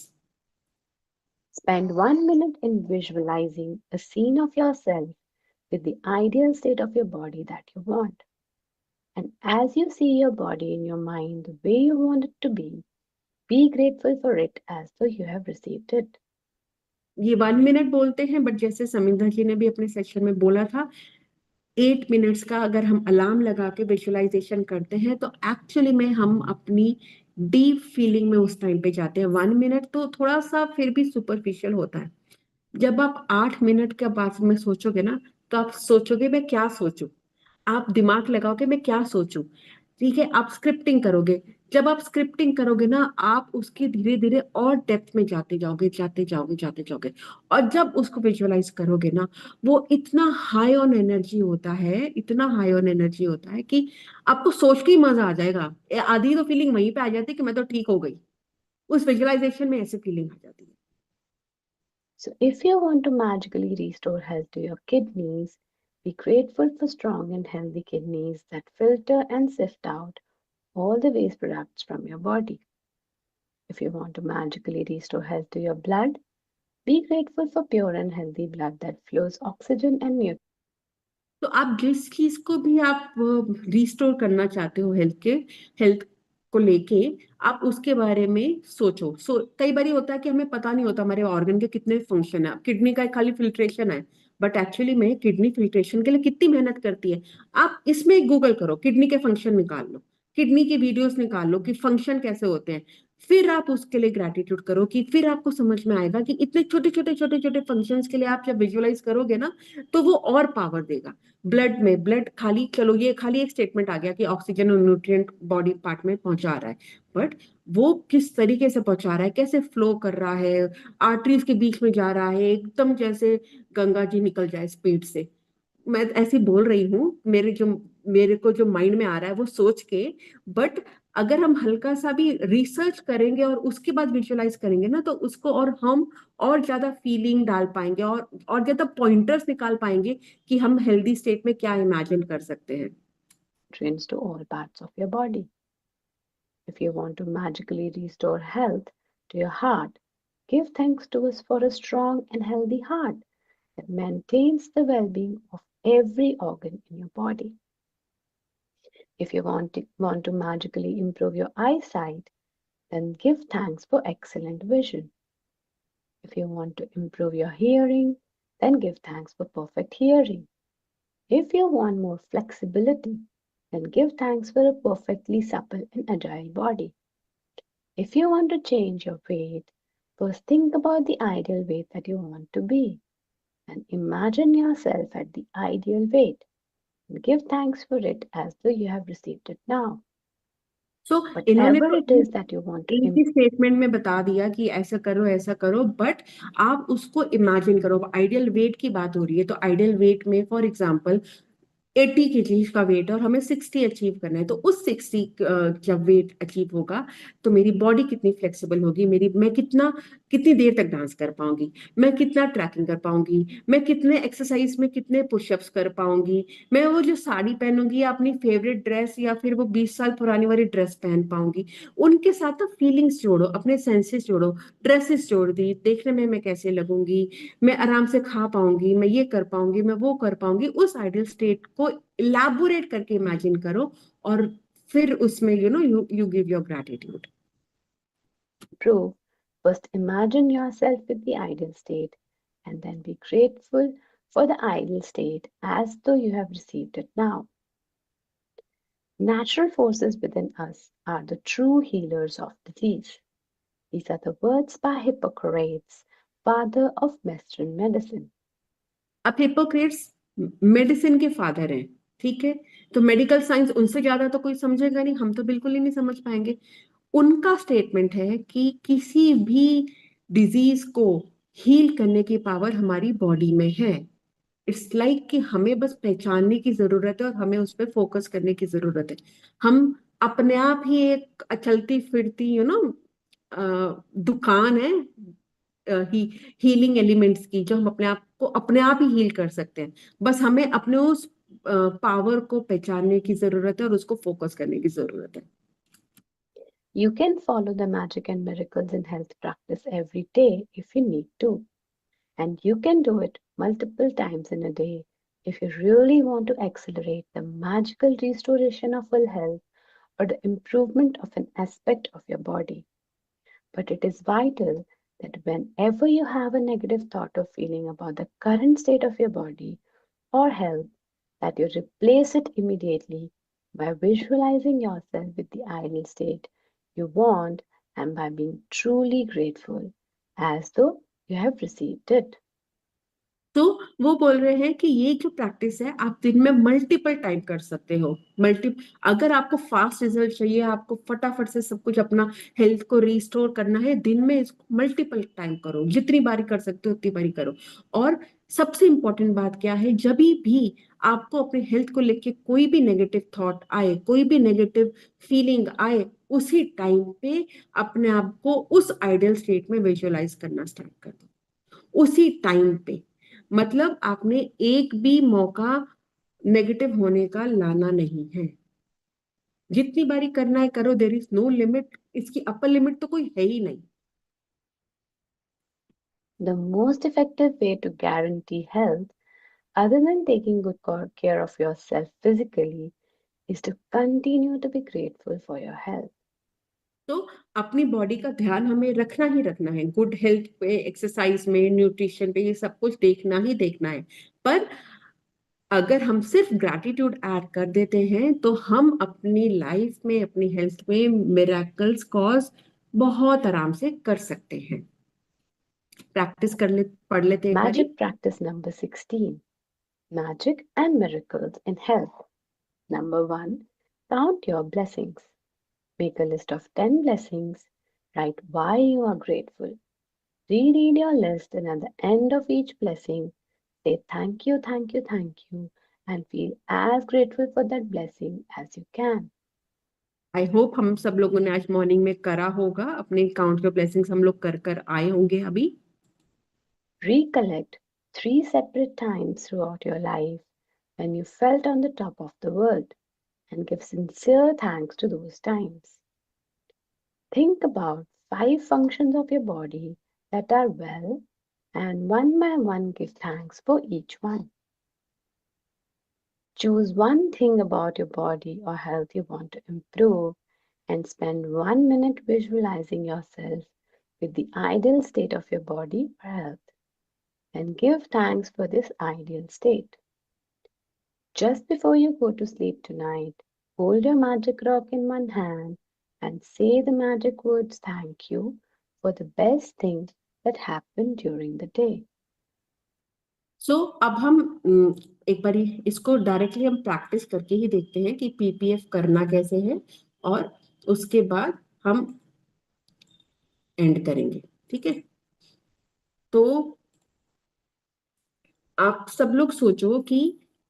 Spend 1 minute in visualizing a scene of yourself with the ideal state of your body that you want. And as you see your body in your mind the way you want it to be grateful for it as though you have received it. ये 1 minute बोलते हैं, but जैसे समिंदर जी ने भी अपने session में बोला था, 8 मिनट्स का अगर हम अलार्म लगा के विजुअलाइजेशन करते हैं तो एक्चुअली में हम अपनी डीप फीलिंग में उस टाइम पे जाते हैं। 1 मिनट तो थोड़ा सा फिर भी सुपरफिशियल होता है। जब आप 8 मिनट के बाद में सोचोगे ना, तो आप सोचोगे मैं क्या सोचूं, आप दिमाग लगाओगे मैं क्या सोचूं। ठीक है, आप स्क्रिप्टिंग करोगे। जब आप स्क्रिप्टिंग करोगे ना, आप उसके धीरे धीरे और डेप्थ में जाते जाओगे, जाते जाओगे, जाते जाओगे। और जब उसको विजुअलाइज करोगे ना, वो इतना हाई ऑन एनर्जी होता है, इतना हाई ऑन एनर्जी होता है कि आपको सोच के ही मजा आ जाएगा। आधी तो फीलिंग वहीं पे आ जाती है कि मैं तो ठीक हो गई, उस विजुअलाइजेशन में ऐसे फीलिंग आ जाती है। So, if you want to magically restore health to your kidneys, be grateful for strong and healthy kidneys that filter and sift out all the waste products from your body. If you want to magically restore health to your blood, be grateful for pure and healthy blood that flows oxygen and nutrients. तो आप जिस चीज को भी आप restore करना चाहते हो हेल्थ को लेके, आप उसके बारे में सोचो। कई बार होता है कि हमें पता नहीं होता हमारे ऑर्गन के कितने फंक्शन है। किडनी का खाली फिल्ट्रेशन है, बट एक्चुअली में किडनी फिल्ट्रेशन के लिए कितनी मेहनत करती है। आप इसमें गूगल करो, किडनी के फंक्शन निकाल लो, किडनी की वीडियोस निकाल लो कि फंक्शन कैसे होते हैं। फिर आप उसके लिए ग्रेटिट्यूड करो, कि फिर आपको समझ में आएगा कि इतने छोटे छोटे छोटे छोटे फंक्शंस के लिए आप जब विजुअलाइज करोगे ना, तो वो और पावर देगा। ब्लड खाली, चलो ये खाली एक स्टेटमेंट आ गया कि ऑक्सीजन और न्यूट्रिएंट बॉडी पार्ट में पहुंचा रहा है, बट वो किस तरीके से पहुंचा रहा है, कैसे फ्लो कर रहा है, आर्टरीज के बीच में जा रहा है, एकदम जैसे गंगा जी निकल जाए स्पीड से। मैं ऐसी बोल रही हूँ, मेरे को जो माइंड में आ रहा है वो सोच के। बट अगर हम हल्का सा भी रिसर्च करेंगे और उसके बाद विजुअलाइज करेंगे ना, तो उसको और हम और ज्यादा फीलिंग डाल पाएंगे, और ज्यादा पॉइंटर्स निकाल पाएंगे कि हम हेल्दी स्टेट में क्या इमेजिन कर सकते हैं। To all parts of your body. If you want to magically restore health to your heart, give thanks to us for a strong and healthy heart that maintains the well being of every organ in your body. If you want to magically improve your eyesight, then give thanks for excellent vision. If you want to improve your hearing, then give thanks for perfect hearing. If you want more flexibility, then give thanks for a perfectly supple and agile body. If you want to change your weight, first think about the ideal weight that you want to be and imagine yourself at the ideal weight and give thanks for it as though you have received it now. सो इन्होंने Whatever तो it is that you want to एक ही statement में बता दिया कि ऐसा करो ऐसा करो, बट आप उसको इमेजिन करो। आइडियल वेट की बात हो रही है, तो आइडियल वेट में फॉर एग्जांपल 80 kg का वेट है और हमें 60 अचीव करना है, तो उस 60 जब वेट अचीव होगा तो मेरी बॉडी कितनी फ्लेक्सिबल होगी, मेरी मैं कितनी देर तक डांस कर पाऊंगी, मैं कितना ट्रैकिंग कर पाऊंगी, मैं कितने एक्सरसाइज में कितने पुशअप्स कर पाऊंगी, मैं वो जो साड़ी पहनूंगी या अपनी फेवरेट ड्रेस या फिर वो 20 साल पुरानी वाली ड्रेस पहन पाऊंगी। उनके साथ तो फीलिंग्स जोड़ो, अपने सेंसेस जोड़ो, ड्रेसेस जोड़ दी, देखने में मैं कैसे लगूंगी, मैं आराम से खा पाऊंगी, मैं ये कर पाऊंगी, मैं वो कर पाऊंगी, उस आइडियल स्टेट को इलैबोरेट करके इमेजिन करो। और फिर उसमें you give your gratitude. Prove, first imagine yourself with the ideal state and then be grateful for the ideal state as though you have received it now. Natural forces within us are the true healers of disease. These are the words by Hippocrates, father of Western medicine. अब Hippocrates medicine के father हैं, ठीक है, तो medical science उनसे ज्यादा तो कोई समझेगा नहीं, हम तो बिल्कुल ही नहीं समझ पाएंगे। उनका स्टेटमेंट है कि किसी भी डिजीज को हील करने की पावर हमारी बॉडी में है। इट्स लाइक कि हमें बस पहचानने की जरूरत है और हमें उस पर फोकस करने की जरूरत है। हम अपने आप ही एक चलती फिरती दुकान है हीलिंग एलिमेंट्स की, जो हम अपने आप को अपने आप ही हील कर सकते हैं। बस हमें अपने उस पावर को पहचानने की जरूरत है और उसको फोकस करने की जरूरत है। You can follow the magic and miracles in health practice every day if you need to. And you can do it multiple times in a day if you really want to accelerate the magical restoration of full health or the improvement of an aspect of your body. But it is vital that whenever you have a negative thought or feeling about the current state of your body or health, that you replace it immediately by visualizing yourself with the ideal state you want and by being truly grateful as though you have received it. तो वो बोल रहे हैं कि ये जो practice है आप दिन में मल्टीपल टाइम कर सकते हो। मल्टी अगर आपको फास्ट रिजल्ट चाहिए, आपको फटाफट से सब कुछ अपना हेल्थ को रिस्टोर करना है, दिन में इसको मल्टीपल टाइम करो, जितनी बारी कर सकते हो उतनी बारी करो। और सबसे इंपॉर्टेंट बात क्या है, जब भी आपको अपने हेल्थ को लेके कोई भी नेगेटिव थॉट आए, कोई भी नेगेटिव फीलिंग आए, उसी टाइम पे अपने आप को उस आइडियल स्टेट में विजुअलाइज करना स्टार्ट कर दो, उसी टाइम पे। मतलब आपने एक भी मौका नेगेटिव होने का लाना नहीं है। जितनी बारी करना है करो, देर इज नो लिमिट, इसकी अपर लिमिट तो कोई है ही नहीं। The most effective way to guarantee health, other than taking good care of yourself physically, is to continue to be grateful for your health. तो अपनी बॉडी का ध्यान हमें रखना ही रखना है, गुड हेल्थ पे, एक्सरसाइज में, न्यूट्रिशन पे, ये सब कुछ देखना ही देखना है। पर अगर हम सिर्फ ग्रैटिट्यूड ऐड कर देते हैं तो हम अपनी लाइफ में, अपनी हेल्थ में मिरेकल्स कॉज बहुत आराम से कर सकते हैं। प्रैक्टिस पढ़ लेते हैं एक बारी। Magic practice number 16, Magic and Miracles in Health. Number 1, count your blessings. Make a list of 10 blessings. Write why you are grateful. Reread your list, and at the end of each blessing, say thank you, thank you, thank you, and feel as grateful for that blessing as you can. I hope हम सब लोगों ने आज morning में करा होगा, अपने count के ब्लेसिंग्स हम लोग कर कर आए होंगे अभी। Recollect 3 separate times throughout your life when you felt on the top of the world and give sincere thanks to those times. Think about 5 functions of your body that are well and one by one give thanks for each one. Choose one thing about your body or health you want to improve and spend 1 minute visualizing yourself with the ideal state of your body or health and give thanks for this ideal state. Just before you go to sleep tonight, hold your magic rock in one hand and say the magic words thank you for the best thing that happened during the day. अब हम एक बारी इसको directly हम practice करके ही देखते हैं कि पीपीएफ करना कैसे है, और उसके बाद हम एंड करेंगे, ठीक है। तो आप सब लोग सोचो कि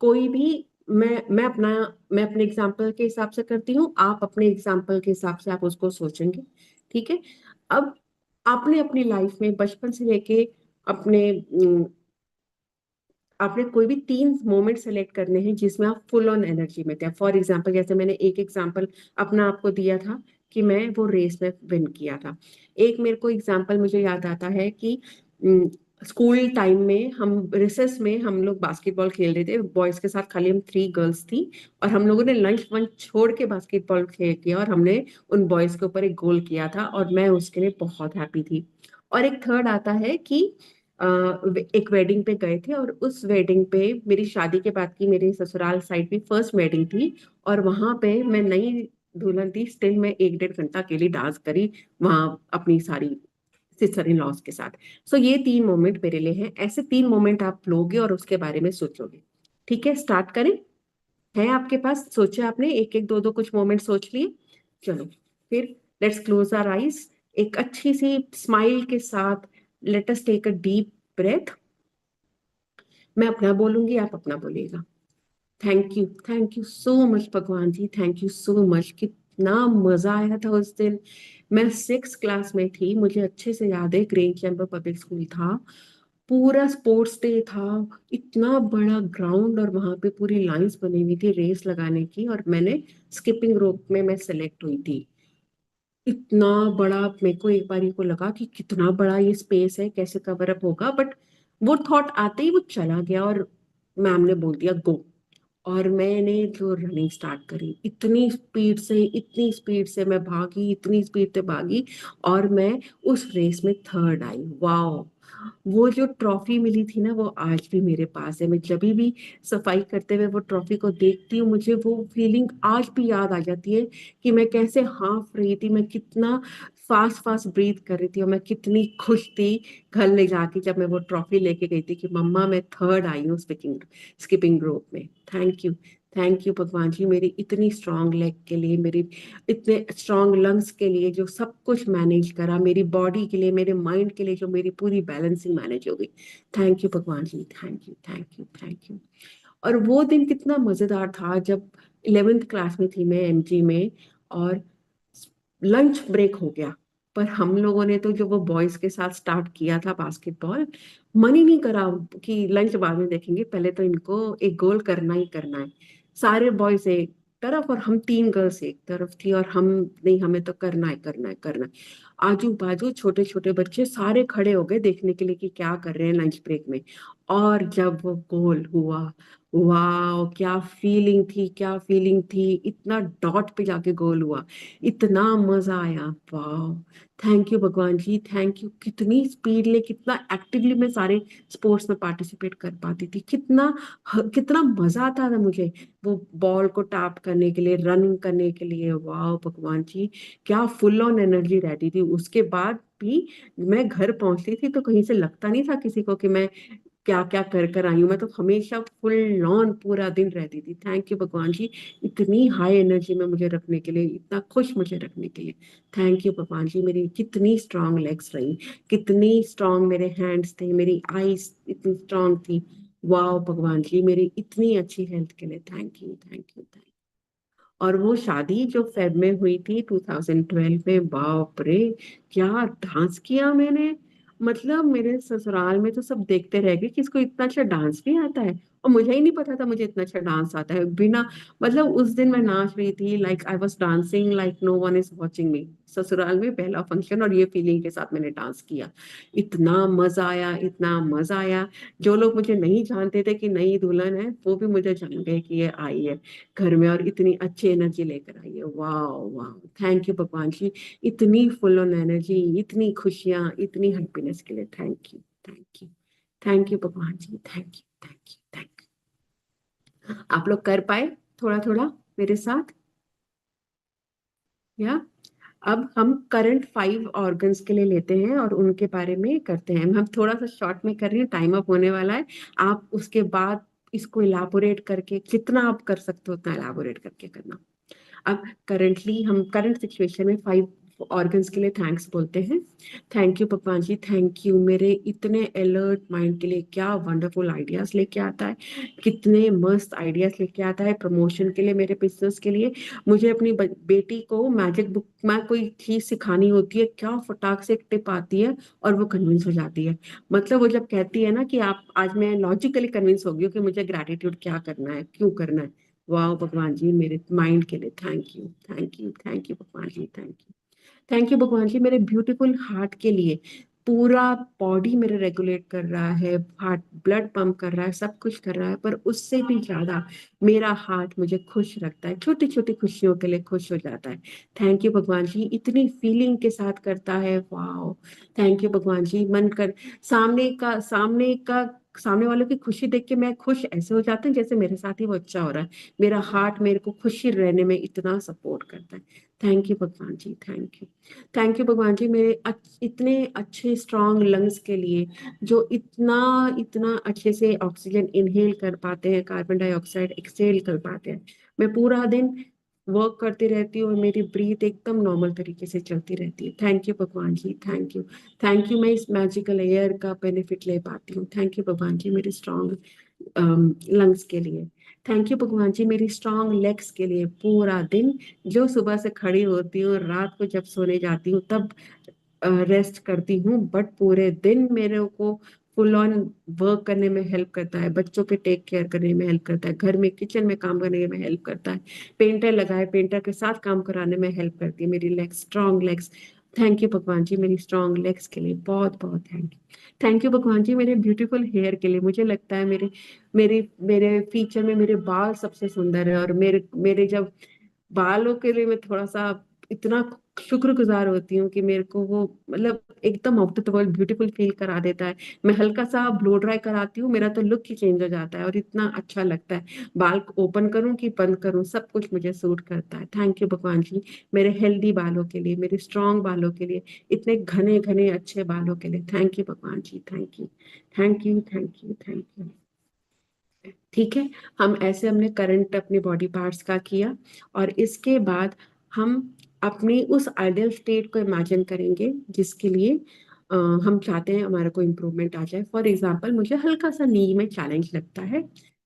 कोई भी मैं मैं अपने एग्जाम्पल के हिसाब से करती हूँ, आप अपने एग्जाम्पल के हिसाब से आप उसको सोचेंगे। ठीक है। अब आपने अपनी लाइफ में बचपन से लेके अपने आपने कोई भी 3 मोमेंट सेलेक्ट करने हैं जिसमें आप फुल ऑन एनर्जी में थे। फॉर एग्जाम्पल, जैसे मैंने एक एग्जाम्पल अपना आपको दिया था कि मैं वो रेस में विन किया था। एक मेरे को एग्जाम्पल मुझे याद आता है कि स्कूल टाइम में हम रिसेस में हम लोग बास्केटबॉल खेल रहे थे बॉयज के साथ, खाली हम 3 गर्ल्स थी। और हम लोगों ने लंच वंच छोड़ के बास्केटबॉल खेल किया और हमने उन बॉयज के ऊपर एक गोल किया था और मैं उसके लिए बहुत हैप्पी थी। और एक थर्ड आता है कि अ, एक वेडिंग पे गए थे और उस वेडिंग पे, मेरी शादी के बाद की मेरे ससुराल साइड में फर्स्ट वेडिंग थी, और वहां पे मैं नई दुल्हन थी, स्टिल मैं 1 डेढ़ घंटा अकेली डांस करी वहां अपनी सारी सिस्टर इन लॉज के साथ। सो ये 3 मोमेंट मेरे लिए हैं। ऐसे 3 मोमेंट आप लोगे और उसके बारे में सोचोगे। ठीक है, स्टार्ट करें। है आपके पास? सोचे आपने? एक एक दो दो कुछ मोमेंट सोच लिए? चलो फिर, लेट्स क्लोज आवर आईज। एक अच्छी सी स्माइल के साथ let us take a deep breath. मैं अपना बोलूंगी, आप अपना बोलिएगा। थैंक यू सो मच भगवान जी, थैंक यू सो मच। कितना मजा आया था उस दिन। मैं 6 क्लास में थी, मुझे अच्छे से याद है, ग्रेट चैम्बर पब्लिक स्कूल था। पूरा स्पोर्ट्स डे था, इतना बड़ा ग्राउंड और वहां पे पूरी लाइंस बनी हुई थी रेस लगाने की, और मैंने स्किपिंग रोप में मैं सेलेक्ट हुई थी। इतना बड़ा, मेरे को एक बार को लगा कि कितना बड़ा ये स्पेस है, कैसे कवर अप होगा, बट वो थॉट आते ही वो चला गया और मैम ने बोल दिया गो। और मैंने जो रनिंग स्टार्ट करी, इतनी स्पीड से मैं भागी, इतनी स्पीड से भागी, और मैं उस रेस में थर्ड आई। वाओ! वो जो ट्रॉफी मिली थी ना, वो आज भी मेरे पास है। मैं जब भी सफाई करते हुए वो ट्रॉफी को देखती हूँ, मुझे वो फीलिंग आज भी याद आ जाती है कि मैं कैसे हाँफ रही थी, मैं कितना फास्ट फास्ट ब्रीथ कर रही थी, और मैं कितनी खुश थी घर ले जाके जब मैं वो ट्रॉफी लेके गई थी कि मम्मा मैं थर्ड आई हूँ स्किपिंग रोप में। थैंक यू, थैंक यू भगवान जी, मेरी इतनी स्ट्रांग लेग के लिए, मेरी इतने स्ट्रांग लंग्स के लिए जो सब कुछ मैनेज करा, मेरी बॉडी के लिए, मेरे माइंड के लिए जो मेरी पूरी बैलेंसिंग मैनेज हो गई। थैंक यू भगवान जी, thank you, thank you, thank you. और वो दिन कितना मजेदार था जब 11th क्लास में थी मैं, एमजी में, और लंच ब्रेक हो गया। पर हम लोगों ने तो जो वो बॉयज के साथ स्टार्ट किया था बास्केटबॉल, मन ही नहीं करा कि लंच बाद में देखेंगे, पहले तो इनको एक गोल करना ही करना है। सारे बॉयज एक तरफ और हम 3 गर्ल्स एक तरफ थी, और हम, नहीं हमें तो करना है, करना है, करना है। आजू बाजू छोटे छोटे बच्चे सारे खड़े हो गए देखने के लिए कि क्या कर रहे हैं लंच ब्रेक में। और जब वो गोल हुआ, वाह क्या फीलिंग थी, क्या फीलिंग थी! इतना डॉट पे जाके गोल हुआ, इतना मजा आया। वाह! थैंक यू भगवान जी, थैंक यू। कितनी स्पीडली, कितना एक्टिवली मैं सारे स्पोर्ट्स में पार्टिसिपेट कर पाती थी, कितना मजा आता था मुझे वो बॉल को टैप करने के लिए, रनिंग करने के लिए। वाह भगवान जी, क्या फुल ऑन एनर्जी रहती थी उसके बाद भी। मैं घर पहुंचती थी तो कहीं से लगता नहीं था किसी को कि मैं क्या क्या कर कर आई हूँ। मैं तो हमेशा फुल ऑन पूरा दिन रहती थी। थैंक यू भगवान जी, इतनी हाई एनर्जी में मुझे रखने के लिए, इतना खुश मुझे रखने के लिए। थैंक यू भगवान जी, मेरी कितनी स्ट्रांग लेग्स रही, कितनी स्ट्रांग मेरे हैंड्स थे, मेरी आईज इतनी स्ट्रांग थी। वाह भगवान जी, मेरी इतनी अच्छी हेल्थ के लिए thank you, thank you, thank. और वो शादी जो फेब में हुई थी 2012 में, बाप रे, क्या डांस किया मैंने! मतलब मेरे ससुराल में तो सब देखते रह गए कि इसको इतना अच्छा डांस भी आता है। और मुझे ही नहीं पता था मुझे इतना अच्छा डांस आता है बिना, मतलब उस दिन मैं नाच रही थी, like I was dancing like no one is watching me. ससुराल में पहला फंक्शन, और ये फीलिंग के साथ मैंने डांस किया। इतना मजा आया, इतना मजा आया। जो लोग मुझे नहीं जानते थे कि नई दुल्हन है, वो भी मुझे जान गए कि ये आई है घर में, और इतनी अच्छी एनर्जी लेकर आई है। वाह! वाह! थैंक यू भगवान जी, इतनी फुल ऑन एनर्जी, इतनी खुशियां, इतनी हैप्पीनेस के लिए thank you, thank you, thank you भगवान जी, thank you, thank you, thank you. आप लोग कर पाए थोड़ा थोड़ा मेरे साथ, या? अब हम करंट 5 ऑर्गन्स के लिए लेते हैं और उनके बारे में करते हैं। हम थोड़ा सा शॉर्ट में कर रही हूँ, टाइम अप होने वाला है। आप उसके बाद इसको इलाबोरेट करके, जितना आप कर सकते हो उतना इलाबोरेट करके करना। अब करंटली हम करंट सिचुएशन में ऑर्गन्स के लिए थैंक्स बोलते हैं। थैंक यू भगवान जी, थैंक यू मेरे इतने अलर्ट माइंड के लिए, क्या वंडरफुल आइडियाज लेके आता है, कितने मस्त आइडियाज लेके आता है प्रमोशन के लिए, मेरे बिजनेस के लिए। मुझे अपनी बेटी को मैजिक बुक में कोई चीज सिखानी होती है, क्या फटाक से एक टिप आती है और वो कन्विंस हो जाती है। मतलब वो जब कहती है ना कि आप आज, मैं लॉजिकली कन्विंस हो गई हूँ कि मुझे ग्रैटिट्यूड क्या करना है, क्यों करना है। वाह भगवान जी, मेरे माइंड के लिए thank you, thank you, thank you भगवान जी, थैंक यू। थैंक यू भगवान जी, मेरे ब्यूटीफुल हार्ट के लिए। पूरा बॉडी मेरे रेगुलेट कर रहा है, हार्ट ब्लड पंप कर रहा है, सब कुछ कर रहा है, पर उससे भी ज्यादा मेरा हार्ट मुझे खुश रखता है, छोटी छोटी खुशियों के लिए खुश हो जाता है। थैंक यू भगवान जी, इतनी फीलिंग के साथ करता है, वाह। थैंक यू भगवान जी, मन कर सामने वालों की खुशी देख के मैं खुश ऐसे हो जाते हैं जैसे मेरे साथ ही वो अच्छा हो रहा है। मेरा हार्ट मेरे को खुशी रहने में इतना सपोर्ट करता है। थैंक यू भगवान जी, थैंक यू। थैंक यू भगवान जी, मेरे इतने अच्छे स्ट्रॉन्ग लंग्स के लिए, जो इतना इतना अच्छे से ऑक्सीजन इनहेल कर पाते हैं, कार्बन डाइऑक्साइड एक्सहेल कर पाते हैं। मैं पूरा दिन वर्क करती रहती हूँ और मेरी ब्रीथ एकदम नॉर्मल तरीके से चलती रहती है। थैंक यू भगवान जी, थैंक यू। थैंक यू, मैं इस मैजिकल एयर का बेनिफिट ले पाती हूँ। थैंक यू भगवान जी, मेरी स्ट्रॉन्ग लंग्स के लिए। थैंक यू भगवान जी, मेरी स्ट्रॉन्ग लेग्स के लिए। पूरा दिन, जो सुबह से खड़ी होती हूँ, रात को जब सोने जाती हूँ तब रेस्ट करती हूँ, बट पूरे दिन मेरे को फुल ऑन वर्क करने में हेल्प करता है, बच्चों के टेक केयर करने में हेल्प करता है, घर में किचन में काम करने में हेल्प करता है, पेंटर लगाए पेंटर के साथ काम कराने में हेल्प करती है मेरी legs, strong legs. Thank you भगवान जी, मेरी स्ट्रॉन्ग लेग्स के लिए बहुत बहुत थैंक यू। थैंक यू भगवान जी, मेरे ब्यूटीफुल हेयर के लिए। मुझे लगता है मेरे मेरे मेरे फीचर में मेरे बाल सबसे सुंदर है, और मेरे मेरे जब बालों के लिए मैं थोड़ा सा इतना शुक्रगुजार होती हूँ कि मेरे को वो मतलब एकदम out of the world beautiful feel करा देता है। मैं हल्का सा ब्लो ड्राई कराती हूँ, मेरा तो लुक ही चेंज हो जाता है और इतना अच्छा लगता है। बाल ओपन करूँ कि बंद करूँ, सब कुछ मुझे सूट करता है। थैंक यू भगवान जी, मेरे हेल्दी बालों के लिए, मेरे स्ट्रांग बालों के लिए, इतने घने घने अच्छे बालों के लिए। थैंक यू भगवान जी, thank you, thank you, thank you, thank you. ठीक है, हम ऐसे हमने करंट अपने बॉडी पार्ट्स का किया, और इसके बाद हम अपनी उस आइडियल स्टेट को इमेजिन करेंगे जिसके लिए हम चाहते हैं हमारा को इम्प्रूवमेंट आ जाए। फॉर एग्जाम्पल, मुझे हल्का सा नी में चैलेंज लगता है,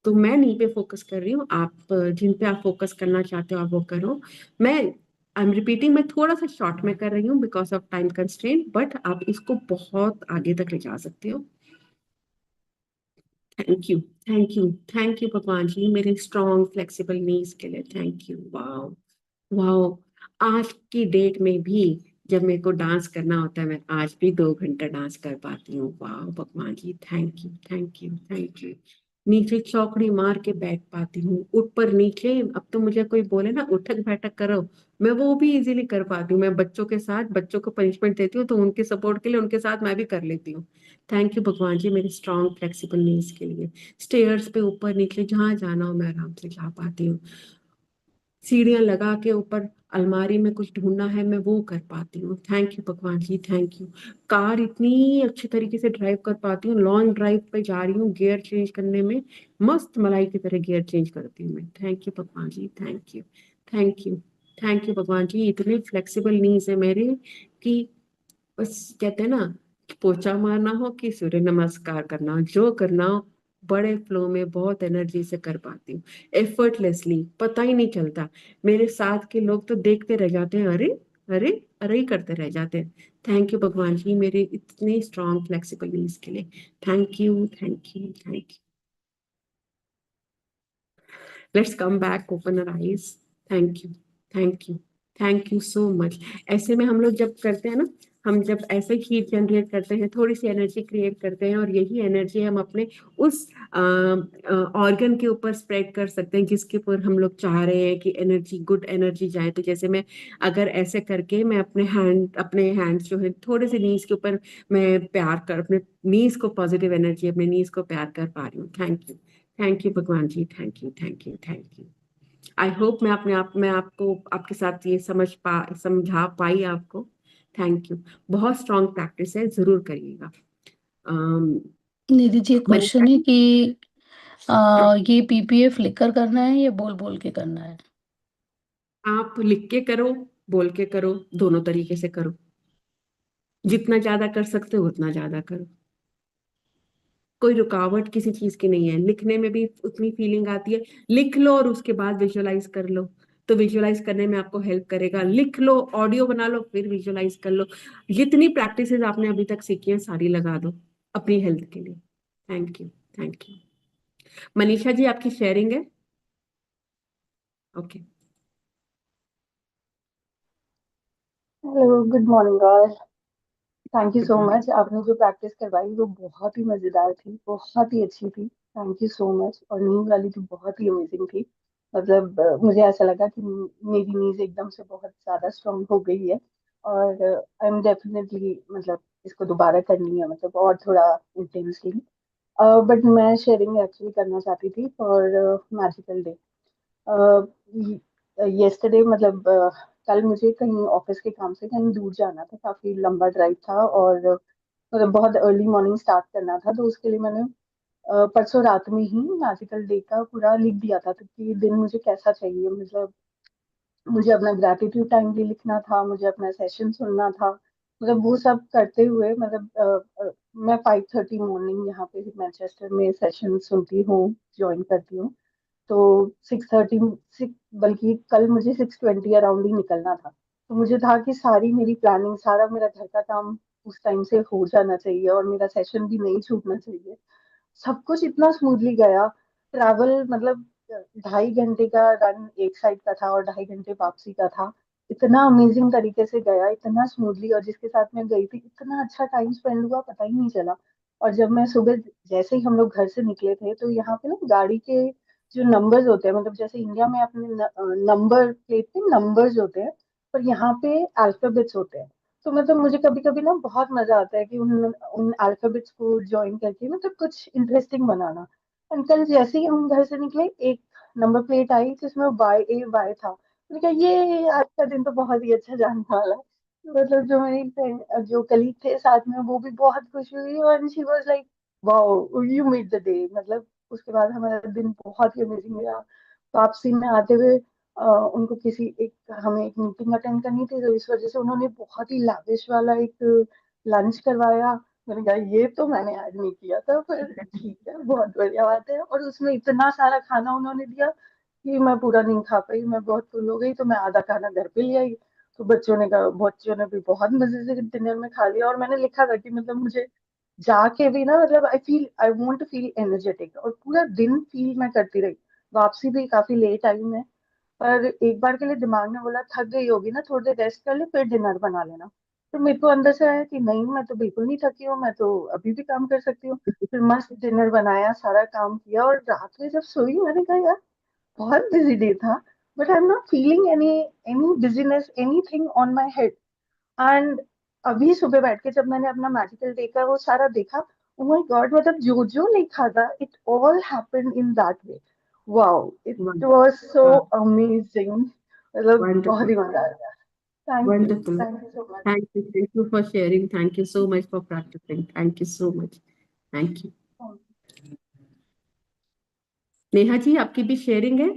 तो मैं नी पे फोकस कर रही हूँ। आप जिन पे आप फोकस करना चाहते हो आप वो करो। मैं आई एम रिपीटिंग, मैं थोड़ा सा शॉर्ट में कर रही हूँ because of time constraint, but आप इसको बहुत आगे तक ले जा सकते हो। Thank you, thank you, thank you भगवान जी, मेरे स्ट्रॉन्ग फ्लेक्सिबल नीज के लिए। Thank you, wow, wow. आज की डेट में भी जब मेरे को डांस करना होता है, मैं आज भी 2 घंटा डांस कर पाती हूँ। वाह भगवान जी, thank you, thank you, thank you. नीचे चौकड़ी मार के बैठ पाती हूँ, ऊपर नीचे। अब तो मुझे कोई बोले ना उठक बैठक करो, मैं वो भी इजीली कर पाती हूँ। मैं बच्चों के साथ बच्चों को पनिशमेंट देती हूँ तो उनके सपोर्ट के लिए उनके साथ मैं भी कर लेती हूँ। थैंक यू भगवान जी, मेरे स्ट्रॉन्ग फ्लेक्सिबल नीज के लिए। स्टेयर्स पे ऊपर नीचे जहां जाना हो मैं आराम से जा पाती हूँ। सीढ़ियां लगा के ऊपर अलमारी में कुछ ढूंढना है मैं वो कर पाती हूँ। थैंक यू भगवान जी, थैंक यू। कार इतनी अच्छी तरीके से ड्राइव कर पाती हूँ, लॉन्ग ड्राइव पे जा रही हूँ, गियर चेंज करने में मस्त मलाई की तरह गियर चेंज करती हूँ मैं। थैंक यू भगवान जी, thank you, thank you, thank you भगवान जी। इतने फ्लेक्सिबल नीज है मेरे कि बस कहते हैं ना, पोछा मारना हो कि सूर्य नमस्कार करना हो, जो करना हो बड़े फ्लो में बहुत एनर्जी से कर पाती हूँ, एफर्टलेसली, पता ही नहीं चलता। मेरे साथ के लोग तो देखते रह जाते हैं, अरे अरे अरे ही करते रह जाते हैं। थैंक यू भगवान जी, मेरे इतने स्ट्रॉन्ग फ्लेक्सिबल नीज के लिए। Thank you, thank you, thank you. Let's come back, open our eyes. Thank you, thank you, thank you so much. ऐसे में हम लोग जब करते हैं ना, हम जब ऐसे हीट जनरेट करते हैं, थोड़ी सी एनर्जी क्रिएट करते हैं, और यही एनर्जी हम अपने उस ऑर्गन के ऊपर स्प्रेड कर सकते हैं जिसके ऊपर हम लोग चाह रहे हैं कि एनर्जी, गुड एनर्जी जाए। तो जैसे मैं अगर ऐसे करके मैं अपने हैंड्स जो है थोड़े से नीज के ऊपर, मैं प्यार कर अपने नीज को, पॉजिटिव एनर्जी अपने नीज को प्यार कर पा रही हूँ। थैंक यू, थैंक यू भगवान जी, thank you, thank you, thank you. I hope मैं अपने आप में आपको आपके साथ ये समझा पाई आपको। Thank you. बहुत स्ट्रॉन्ग प्रैक्टिस है, जरूर करिएगा। अम, निधि जी, मैंने क्वेश्चन है कि ये पीपीएफ लिख कर करना है या बोल बोल के करना है? आप लिख के करो, बोल के करो, दोनों तरीके से करो। जितना ज्यादा कर सकते हो उतना ज्यादा करो। कोई रुकावट किसी चीज की नहीं है, लिखने में भी उतनी फीलिंग आती है। लिख लो और उसके बाद विजुअलाइज कर लो, तो विजुअलाइज करने में आपको हेल्प करेगा। लिख लो, ऑडियो बना लो, फिर विजुअलाइज कर लो। जितनी प्रैक्टिसेस आपने अभी तक सीखी हैं सारी लगा दो अपनी हेल्थ के लिए। Thank you. Thank you. Manisha ji, आपकी शेयरिंग है। Okay. Hello, good morning all. Thank you good so morning. Much. आपने जो प्रैक्टिस करवाई वो बहुत ही मजेदार थी, बहुत ही अच्छी थी। Thank you so much. और नींद वाली तो बहुत ही अमेजिंग थी। मतलब मुझे ऐसा लगा कि मेरी नींद एकदम से बहुत ज्यादा स्ट्रांग हो गई है। और आई एम डेफिनेटली, मतलब इसको दोबारा करनी है, मतलब और थोड़ा इंटेंसली। बट मैं शेयरिंग एक्चुअली करना चाहती थी फॉर मैजिकल डे। यस्टरडे, मतलब कल मुझे कहीं ऑफिस के काम से कहीं दूर जाना था, काफी लंबा ड्राइव था, और मतलब बहुत अर्ली मॉर्निंग स्टार्ट करना था, तो उसके लिए मैंने परसों रात में ही मैजिकल डे का पूरा लिख दिया था, तो कि दिन मुझे कैसा चाहिए। मतलब मुझे अपना ग्रैटिट्यूड टाइम भी लिखना था, मुझे अपना सेशन सुनना था। मतलब वो सब करते हुए, मतलब मैं 5:30 मॉर्निंग यहाँ पे मैनचेस्टर में सेशन सुनती हूँ, ज्वाइन करती हूँ। तो 6:30, बल्कि कल मुझे 6:20 अराउंड ही निकलना था। तो मुझे था कि सारी मेरी प्लानिंग, सारा मेरा घर का काम उस टाइम से हो जाना चाहिए, और मेरा सेशन भी नहीं छूटना चाहिए। सब कुछ इतना स्मूथली गया। ट्रैवल, मतलब 2.5 घंटे का रन एक साइड का था और 2.5 घंटे वापसी का था। इतना अमेजिंग तरीके से गया, इतना स्मूथली, और जिसके साथ मैं गई थी इतना अच्छा टाइम स्पेंड हुआ, पता ही नहीं चला। और जब मैं सुबह, जैसे ही हम लोग घर से निकले थे, तो यहाँ पे ना गाड़ी के जो नंबर्स होते हैं, मतलब जैसे इंडिया में अपने नंबर प्लेट पे नंबर्स होते हैं, पर यहाँ पे अल्फाबेट्स होते हैं। तो मतलब मुझे कभी कभी ना बहुत मजा आता है कि उन उन अल्फाबेट्स को ज्वाइन करके मतलब कुछ इंटरेस्टिंग बनाना। अंकल जैसे ही हम घर से निकले, एक नंबर प्लेट आई जिसमें YAY था। मैंने कहा ये आज का दिन तो बहुत ही अच्छा जाने वाला है। मतलब जो मेरी फ्रेंड, जो कलीग थे साथ में, वो भी बहुत खुश हुई, और she was like, wow you made the day. मतलब उसके बाद हमारा दिन बहुत ही अमेजिंग गया। वापसी में आते हुए उनको किसी एक हमें एक मीटिंग अटेंड करनी थी, तो इस वजह से उन्होंने बहुत ही लाविश वाला एक लंच करवाया। मैंने कहा ये तो मैंने आज नहीं किया था, पर ठीक है, बहुत बढ़िया बात है। और उसमें इतना सारा खाना उन्होंने दिया कि मैं पूरा नहीं खा पाई, मैं बहुत फुल हो गई, तो मैं आधा खाना घर पे ले आई। तो बच्चों ने भी बहुत मजे से डिनर में खा लिया। और मैंने लिखा था कि मतलब मुझे जाके भी ना, मतलब I want to feel energetic, और पूरा दिन फील मैं करती रही। वापसी भी काफी लेट आई मैं, पर एक बार के लिए दिमाग ने बोला थक गई होगी ना, थोड़ी देर रेस्ट कर ले फिर डिनर बना लेना। तो मेरे को अंदर से आया कि नहीं, मैं तो बिल्कुल नहीं थकी हूँ, मैं तो अभी भी काम कर सकती हूँ। फिर मस्त डिनर बनाया, सारा काम किया, और रात में जब सोई, मैंने कहा यार बहुत बिजी डे था, but I am not feeling any any business, anything on my head. And अभी सुबह बैठ के जब मैंने अपना मैजिकल डे का वो सारा देखा, ओ माय गॉड, मतलब जो जो लिखा था, it all happened in that way. Wow, it was so amazing. मतलब बहुत वंडरफुल। ही मजा आया। Wonderful. Thank you so much. Thank you for sharing. Thank you so much for practicing. Thank you so much. Thank you. Neha ji, आपकी भी sharing है।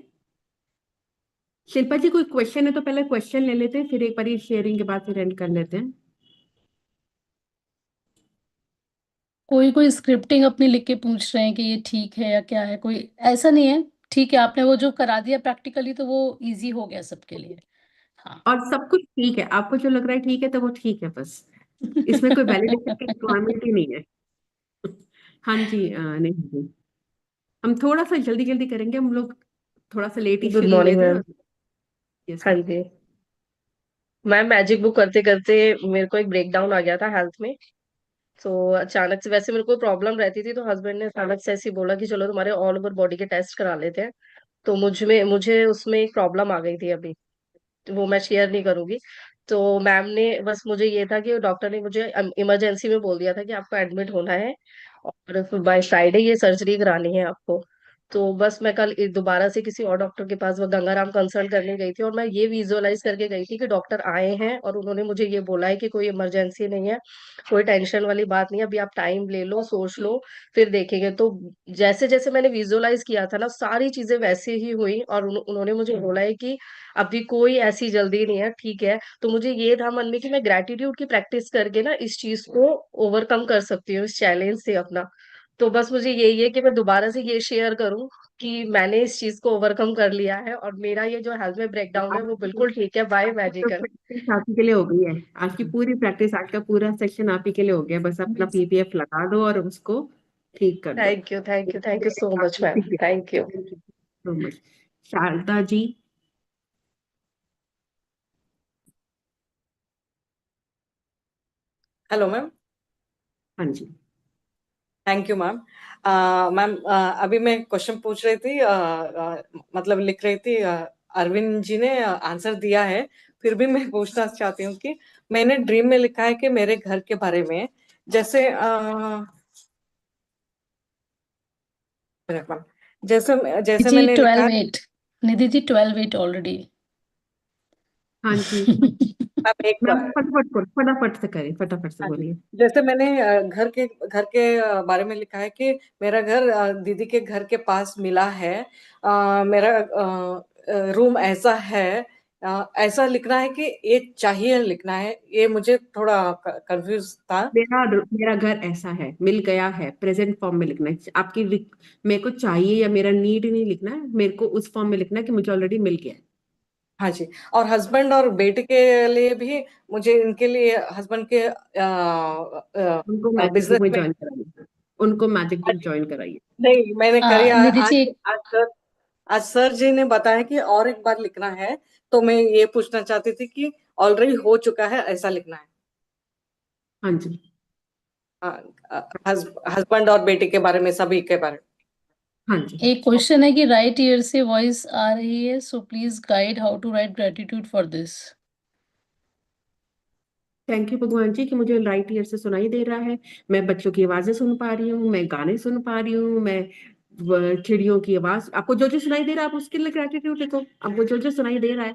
शिल्पा जी, कोई question है तो पहले क्वेश्चन ले लेते हैं, फिर एक बार शेयरिंग के बाद फिर एंड कर लेते हैं। कोई कोई स्क्रिप्टिंग अपनी लिख के पूछ रहे हैं कि ये ठीक है या क्या है, कोई ऐसा नहीं है। ठीक है, आपने वो जो करा दिया प्रैक्टिकली तो वो इजी हो गया सबके लिए। हाँ। और सब कुछ ठीक है, आपको जो लग रहा है ठीक है तो वो ठीक है बस। इसमें कोई वैलिडेशन की रिक्वायरमेंट ही नहीं है। हाँ जी, नहीं जी, हम थोड़ा सा जल्दी जल्दी करेंगे हम लोग। थोड़ा सा लेट ही गुड शुरू हुए मॉर्निंग थे। मैम। यस हाँ मैम। जी। मैम मैजिक बुक करते करते मेरे को एक ब्रेक डाउन आ गया था हेल्थ में। तो अचानक से, वैसे मेरे को प्रॉब्लम रहती थी, तो हस्बैंड ने अचानक से ऐसे ही बोला कि चलो तुम्हारे ऑल ओवर बॉडी के टेस्ट करा लेते हैं। तो मुझे उसमें एक प्रॉब्लम आ गई थी अभी, तो वो मैं शेयर नहीं करूंगी। तो मैम ने बस मुझे ये था कि डॉक्टर ने मुझे इमरजेंसी में बोल दिया था कि आपको एडमिट होना है, और बाय फ्राइडे ये सर्जरी करानी है आपको। तो बस मैं कल दोबारा से किसी और डॉक्टर के पास, वो गंगाराम कंसल्ट करने गई थी, और मैं ये विजुअलाइज करके गई थी कि डॉक्टर आए हैं और उन्होंने मुझे ये बोला है कि कोई इमरजेंसी नहीं है, कोई टेंशन वाली बात नहीं है, अभी आप टाइम ले लो, सोच लो, फिर देखेंगे। तो जैसे जैसे मैंने विजुअलाइज किया था ना, सारी चीजें वैसे ही हुई, और उन्होंने मुझे बोला है कि अभी कोई ऐसी जल्दी नहीं है, ठीक है। तो मुझे ये था मन में कि मैं ग्रेटिट्यूड की प्रैक्टिस करके ना इस चीज को ओवरकम कर सकती हूँ, इस चैलेंज से अपना। तो बस मुझे यही है कि मैं दोबारा से ये शेयर करूं कि मैंने इस चीज को ओवरकम कर लिया है, और मेरा ये जो हेल्थ में ब्रेकडाउन है वो बिल्कुल ठीक है, बाय तो मैजिकल। प्रैक्टिस आप ही के लिए हो गई है। आज की पूरी प्रैक्टिस, आज का पूरा सेक्शन आप ही के लिए हो गया। बस अपना पीपीएफ लगा दो और उसको ठीक कर दो। Thank you, thank you, thank you so much ma'am, ठीक है, thank you. Thank you so much. Sharda ji. Hello ma'am. हाँ जी। Thank you ma'am. मैम, अभी मैं क्वेश्चन पूछ रही थी, मतलब लिख रही थी। अरविंद जी ने आंसर दिया है, फिर भी मैं पूछना चाहती हूँ कि मैंने ड्रीम में लिखा है कि मेरे घर के बारे में, जैसे मैम, जैसे जैसे जी मैंने लिखा 12 है। 8, निधि जी 12 8 ऑलरेडी। हाँ जी मैम एक मैम, बार, फटाफट से करें, फटाफट से हाँ जी, बोलिए। जैसे मैंने घर के बारे में लिखा है कि मेरा घर दीदी के घर के पास मिला है। मेरा रूम ऐसा है। ऐसा लिखना है कि ये चाहिए लिखना है, ये मुझे थोड़ा कंफ्यूज था। मेरा घर ऐसा है, मिल गया है, प्रेजेंट फॉर्म में लिखना है। मेरे को चाहिए या मेरा नीड नहीं लिखना है, मेरे को उस फॉर्म में लिखना है कि मुझे ऑलरेडी मिल गया है। हाँ जी। और हस्बैंड और बेटे के लिए भी, मुझे इनके लिए हस्बैंड के उनको मैजिक बुक बिजनेस में में। ज्वाइन कराइए, उनको मैजिक बुक ज्वाइन कराइए। नहीं, मैंने करी निधि आज। जी आज आज सर जी ने बताया कि और एक बार लिखना है, तो मैं ये पूछना चाहती थी कि ऑलरेडी हो चुका है ऐसा लिखना है। हाँ जी। हस्बैंड और बेटे के बारे में, सभी के बारे में। हाँ जी। एक क्वेश्चन है कि राइट ईयर से वॉइस आ रही है, so please guide how to write gratitude for this. Thank you भगवान जी कि मुझे राइट ईयर से सुनाई दे रहा है। मैं बच्चों की आवाजें सुन पा रही हूँ, मैं गाने सुन पा रही हूँ, मैं चिड़ियों की आवाज। आपको जो जो सुनाई दे रहा है आप उसके लिए ग्रेटिट्यूड लिखो। आपको जो जो सुनाई दे रहा है,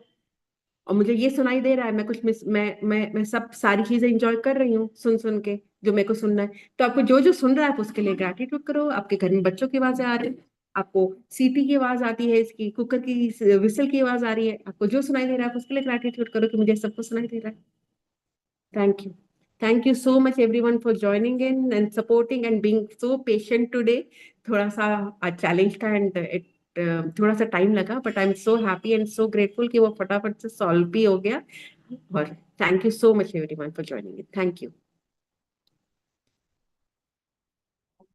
और मुझे ये सुनाई दे रहा है, मैं कुछ मिस मैं सब सारी चीजें इंजॉय कर रही हूँ सुन सुन के, जो मेरे को सुनना है। तो आपको जो जो सुन रहा है आप उसके लिए ग्रेटिट्यूड करो। आपके घर में बच्चों की आवाजें आ रही है, आपको सीटी की आवाज आती है, इसकी कुकर की विसल की आवाज आ रही है, आपको जो सुनाई दे रहा है आप उसके लिए ग्रेटिट्यूड करो कि मुझे सब कुछ सुनाई दे रहा है। Thank you. Thank you so much everyone for joining in and supporting and being so patient today. थोड़ा सा चैलेंज था एंड थोड़ा सा टाइम लगा, but I am so happy and so grateful कि वो फटाफट से सॉल्व भी हो गया। और thank you so much everyone for joining in. Thank you.